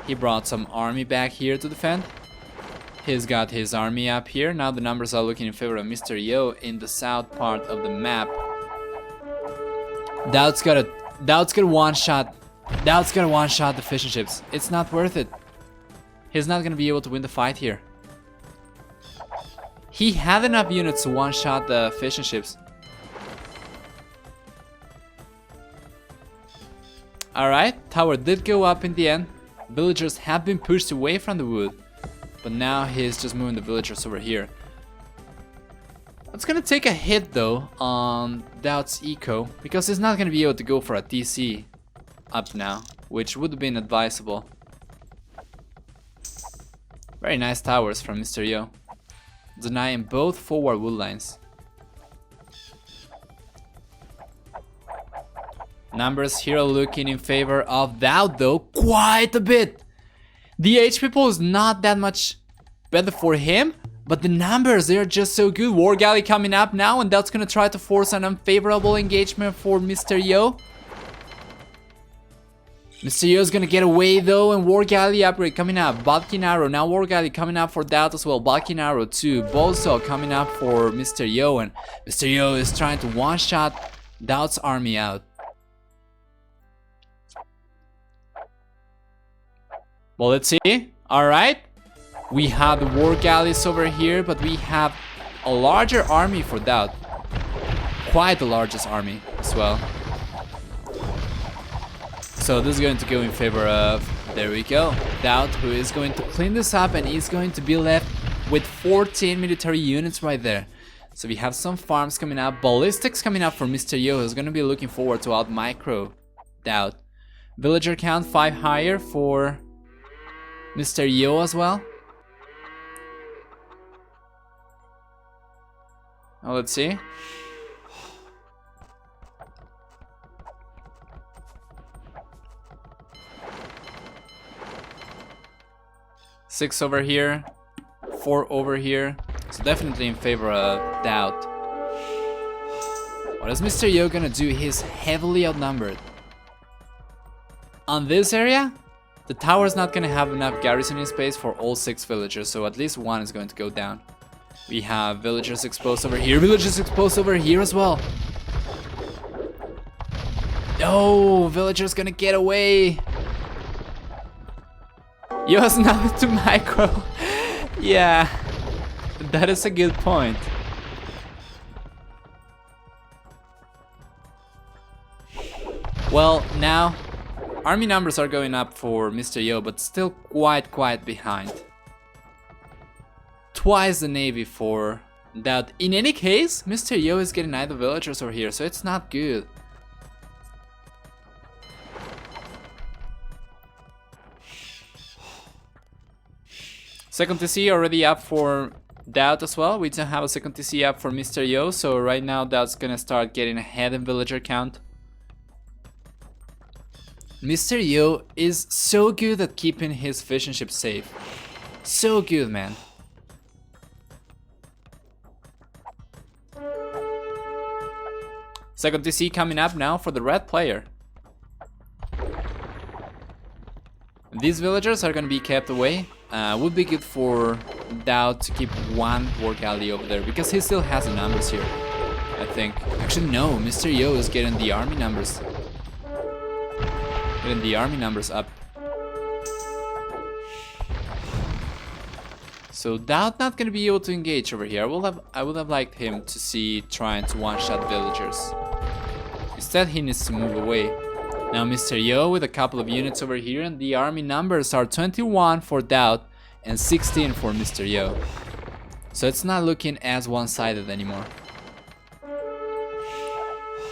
He brought some army back here to defend. He's got his army up here. Now the numbers are looking in favor of Mr. Yo in the south part of the map. DauT's gonna one-shot. DauT's gonna one-shot the fishing ships. It's not worth it. He's not gonna be able to win the fight here. He had enough units to one-shot the fishing ships. Alright, tower did go up in the end. Villagers have been pushed away from the wood, but now he's just moving the villagers over here. It's gonna take a hit though on DauT's eco, because he's not gonna be able to go for a DC up now, which would have been advisable. Very nice towers from Mr. Yo, denying both forward wood lines. Numbers here are looking in favor of DauT though, quite a bit. The HP pool is not that much better for him, but the numbers, they are just so good. War Galley coming up now, and DauT's gonna try to force an unfavorable engagement for Mr. Yo. Mr. Yo is gonna get away though, and War Galley upgrade coming up. Balkan Arrow, now War Galley coming up for DauT as well. Balkan Arrow too. Bolso coming up for Mr. Yo, and Mr. Yo is trying to one-shot DauT's army out. Well, let's see. Alright. We have the War Galleys over here, but we have a larger army for DauT. Quite the largest army as well. So this is going to go in favor of, there we go, DauT, who is going to clean this up and is going to be left with 14 military units right there. So we have some farms coming up, ballistics coming up for Mr. Yo, who's going to be looking forward to out micro DauT. Villager count 5 higher for Mr. Yo as well. Now let's see. Six over here, 4 over here, so definitely in favor of DauT. What is Mr. Yo gonna do? He's heavily outnumbered. On this area, the tower is not gonna have enough garrisoning space for all 6 villagers, so at least one is going to go down. We have villagers exposed over here, villagers exposed over here as well. No, villagers gonna get away. Yo has nothing to micro. Yeah, that is a good point. Well, now army numbers are going up for Mr. Yo, but still quite behind. Twice the navy for DauT. In any case, Mr. Yo is getting either villagers over here, so it's not good. Second TC already up for DauT as well. We don't have a second TC up for Mr. Yo, so right now DauT's gonna start getting ahead in villager count. Mr. Yo is so good at keeping his fishing ship safe. So good, man. Second TC coming up now for the red player. These villagers are gonna be kept away. Would be good for DauT to keep one War Galley over there, because he still has the numbers here, I think. Actually no, Mr. Yo is getting the army numbers. Getting the army numbers up. So DauT not gonna be able to engage over here. I would have liked him to see trying to one-shot villagers. Instead he needs to move away. Now Mr. Yo with a couple of units over here, and the army numbers are 21 for DauT and 16 for Mr. Yo. So it's not looking as one-sided anymore.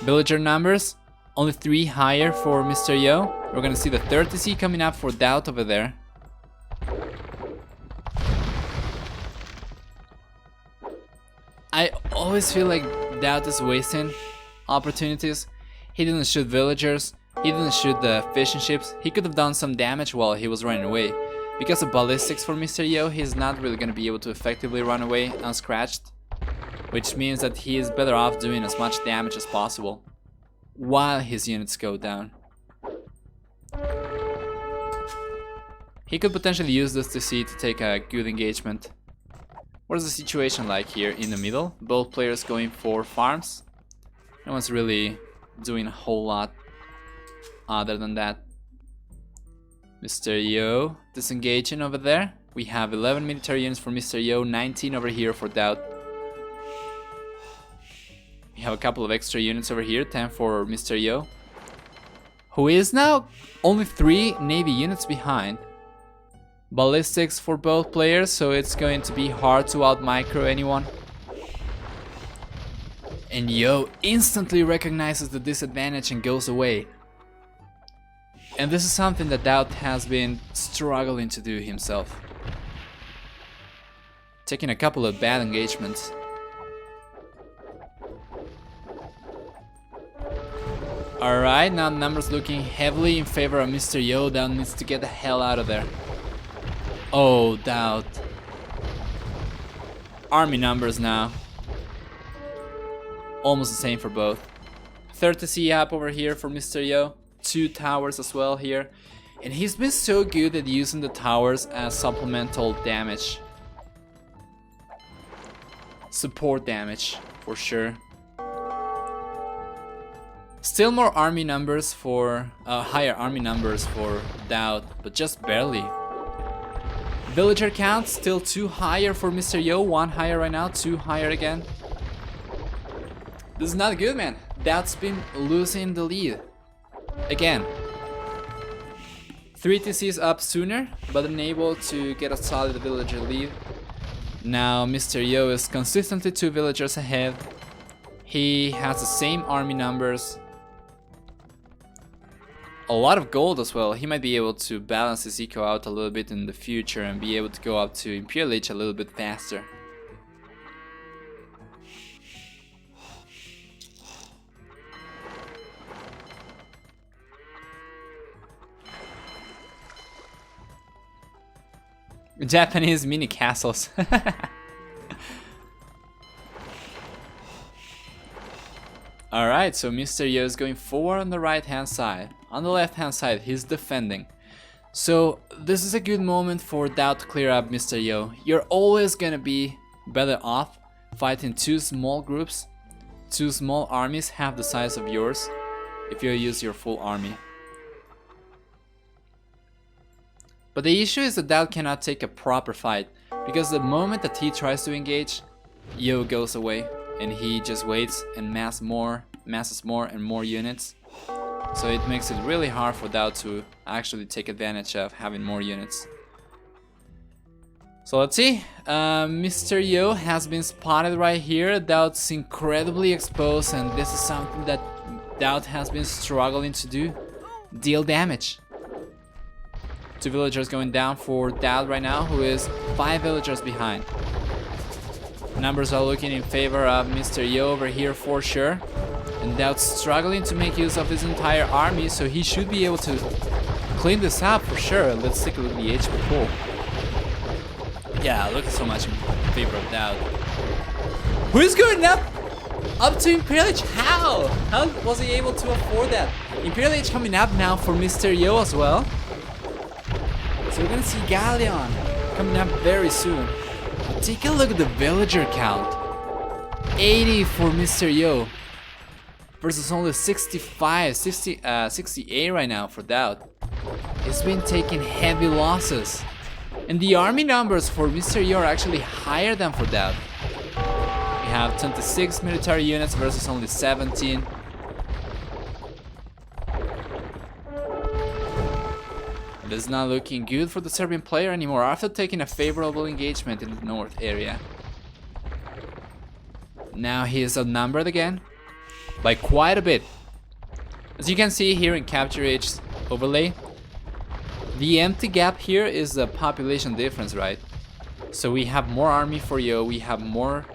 Villager numbers, only 3 higher for Mr. Yo. We're gonna see the 30C coming up for DauT over there. I always feel like DauT is wasting opportunities. He didn't shoot villagers. He didn't shoot the fishing ships. He could have done some damage while he was running away. Because of ballistics for Mr. Yo, he's not really going to be able to effectively run away unscratched. Which means that he is better off doing as much damage as possible while his units go down. He could potentially use this TC to take a good engagement. What is the situation like here in the middle? Both players going for farms. No one's really doing a whole lot other than that. Mr. Yo disengaging over there. We have 11 military units for Mr. Yo, 19 over here for DauT. We have a couple of extra units over here, 10 for Mr. Yo, who is now only 3 navy units behind. Ballistics for both players, so it's going to be hard to out-micro anyone. And Yo instantly recognizes the disadvantage and goes away. And this is something that DauT has been struggling to do himself. Taking a couple of bad engagements. Alright, now numbers looking heavily in favor of Mr. Yo. DauT needs to get the hell out of there. Oh, DauT. Army numbers now. Almost the same for both. 30C up over here for Mr. Yo. 2 towers as well here. And he's been so good at using the towers as supplemental damage. Support damage, for sure. Still more army numbers for... higher army numbers for DauT, but just barely. Villager count still 2 higher for Mr. Yo, 1 higher right now, 2 higher again. This is not good, man. DauT's been losing the lead. Again. 3 TCs up sooner, but unable to get a solid villager lead. Now Mr. Yo is consistently 2 villagers ahead. He has the same army numbers. A lot of gold as well. He might be able to balance his eco out a little bit in the future and be able to go up to Imperial Age a little bit faster. Japanese mini castles. Alright, so Mr. Yo is going forward on the right hand side. On the left hand side, he's defending. So this is a good moment for DauT to clear up Mr. Yo. You're always gonna be better off fighting 2 small groups, 2 small armies half the size of yours, if you use your full army. But the issue is that DauT cannot take a proper fight, because the moment that he tries to engage, Yo goes away and he just waits and masses more and more units. So it makes it really hard for DauT to actually take advantage of having more units. So let's see. Mr. Yo has been spotted right here. DauT's incredibly exposed, and this is something that DauT has been struggling to do. Deal damage. 2 villagers going down for DauT right now, who is 5 villagers behind. Numbers are looking in favor of Mr. Yo over here for sure. And DauT's struggling to make use of his entire army, so he should be able to clean this up for sure. Let's take a look at the HP pool. Yeah, look at so much in favor of DauT. Who's going up to Imperial Age? How? How was he able to afford that? Imperial Age coming up now for Mr. Yo as well. So we're gonna see Galleon coming up very soon. But take a look at the villager count. 80 for Mr. Yo versus only 68 right now for DauT. He's been taking heavy losses. And the army numbers for Mr. Yo are actually higher than for DauT. We have 26 military units versus only 17. It is not looking good for the Serbian player anymore after taking a favorable engagement in the north area. Now he is outnumbered again by quite a bit. As you can see here in Capture Age overlay, the empty gap here is the population difference, right? So we have more army for Yo, we have more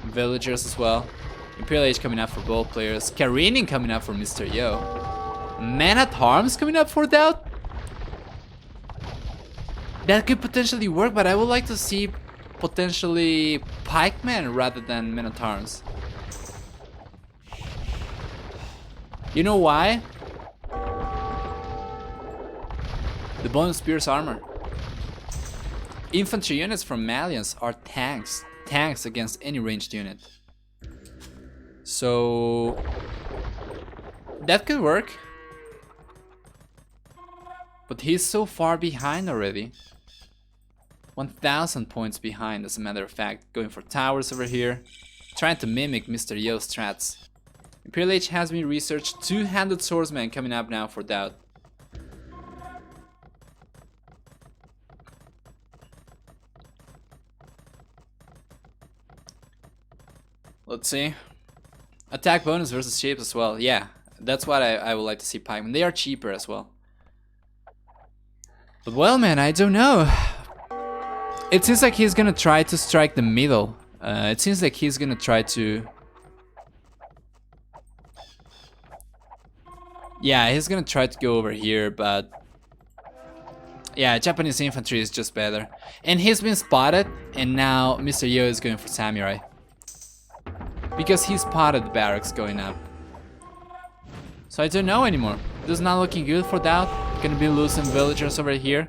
villagers as well. Imperial Age coming up for both players. Careening coming up for Mr. Yo. Man-at-Arms coming up for DauT. That could potentially work, but I would like to see potentially pikemen rather than men-at-arms. You know why? The bonus spears armor. Infantry units from Malians are tanks. Tanks against any ranged unit. So that could work. But he's so far behind already. 1,000 points behind, as a matter of fact. Going for towers over here. Trying to mimic Mr. Yo's strats. Imperial Age has been researched. 2-handed swordsman coming up now for DauT. Let's see. Attack bonus versus shapes as well. Yeah, that's what I would like to see pikemen. They are cheaper as well. But well, man, I don't know. It seems like he's gonna try to strike the middle. It seems like he's gonna try to... Yeah, he's gonna try to go over here, but... Yeah, Japanese infantry is just better. And he's been spotted, and now Mr. Yo is going for samurai. Because he spotted the barracks going up. So I don't know anymore. This is not looking good for DauT. Gonna be losing villagers over here.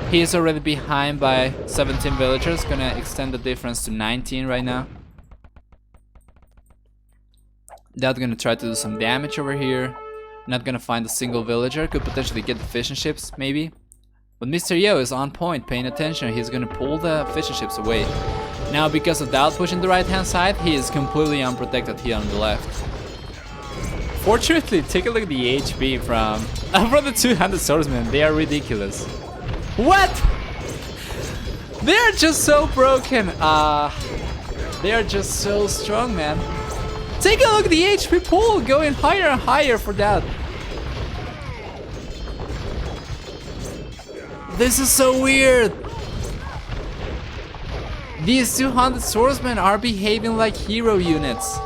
He is already behind by 17 villagers. Gonna extend the difference to 19 right now. DauT gonna try to do some damage over here. Not gonna find a single villager. Could potentially get the fishing ships, maybe. But Mr. Yo is on point, paying attention. He's gonna pull the fishing ships away. Now, because of DauT pushing the right-hand side, he is completely unprotected here on the left. Fortunately, take a look at the HP from the 200 swordsmen. They are ridiculous. What? They're just so broken. They are just so strong, man. Take a look at the HP pool going higher and higher for DauT. This is so weird. These 200 swordsmen are behaving like hero units.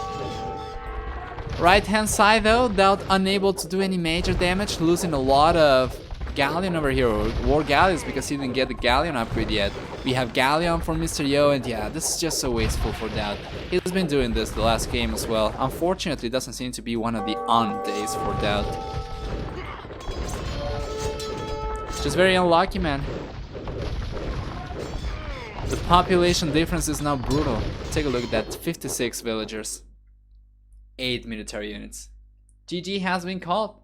Right hand side though, DauT unable to do any major damage, losing a lot of galleon over here, or war galleons, because he didn't get the galleon upgrade yet. We have galleon for Mr. Yo, and yeah, this is just so wasteful for DauT. He's been doing this the last game as well. Unfortunately, it doesn't seem to be one of the on days for DauT. Just very unlucky, man. The population difference is now brutal. Take a look at that, 56 villagers. 8 military units. GG has been called.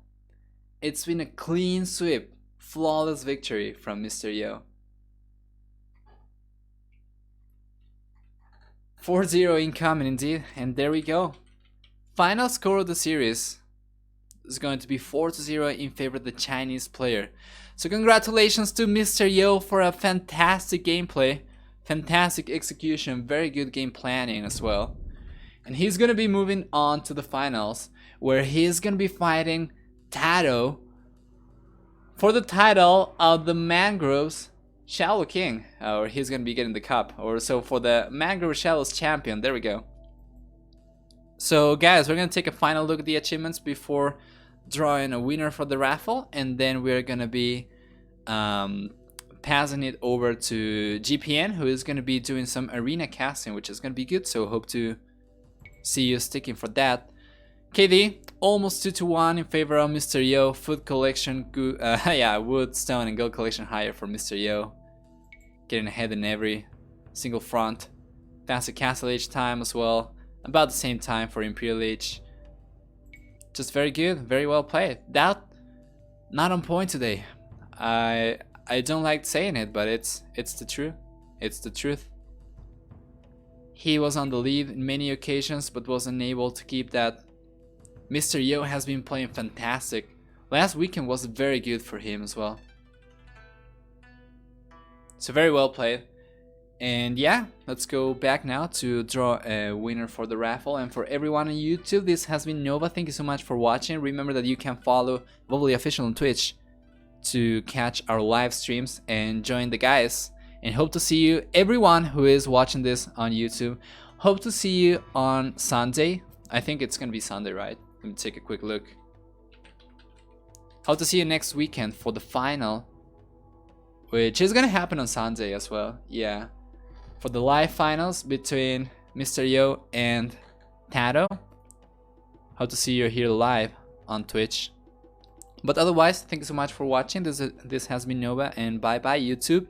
It's been a clean sweep. Flawless victory from Mr. Yo. 4-0 incoming indeed, and there we go. Final score of the series is going to be 4-0 in favor of the Chinese player. So congratulations to Mr. Yo for a fantastic gameplay, fantastic execution, very good game planning as well. And he's gonna be moving on to the finals, where he's gonna be fighting DauT for the title of the Mangroves Shallow King, or he's gonna be getting the cup, or so for the Mangrove Shallows champion. There we go. So guys, we're gonna take a final look at the achievements before drawing a winner for the raffle, and then we're gonna be passing it over to GPN, who is gonna be doing some arena casting, which is gonna be good. So hope to see you sticking for that. KD almost 2-1 in favor of Mr. Yo. Food collection, yeah, wood, stone, and gold collection higher for Mr. Yo. Getting ahead in every single front. Faster castle age time as well. About the same time for Imperial age. Just very good, very well played. DauT not on point today. I don't like saying it, but it's the truth. It's the truth. He was on the lead in many occasions, but wasn't able to keep that. Mr. Yo has been playing fantastic. Last weekend was very good for him as well. So very well played. And yeah, let's go back now to draw a winner for the raffle. And for everyone on YouTube, this has been Nova. Thank you so much for watching. Remember that you can follow Vovely Official on Twitch to catch our live streams and join the guys. And hope to see you, everyone who is watching this on YouTube. Hope to see you on Sunday. I think it's gonna be Sunday, right? Let me take a quick look. Hope to see you next weekend for the final, which is gonna happen on Sunday as well. Yeah, for the live finals between Mr. Yo and DauT. Hope to see you here live on Twitch. But otherwise, thank you so much for watching. This has been Nova, and bye bye YouTube.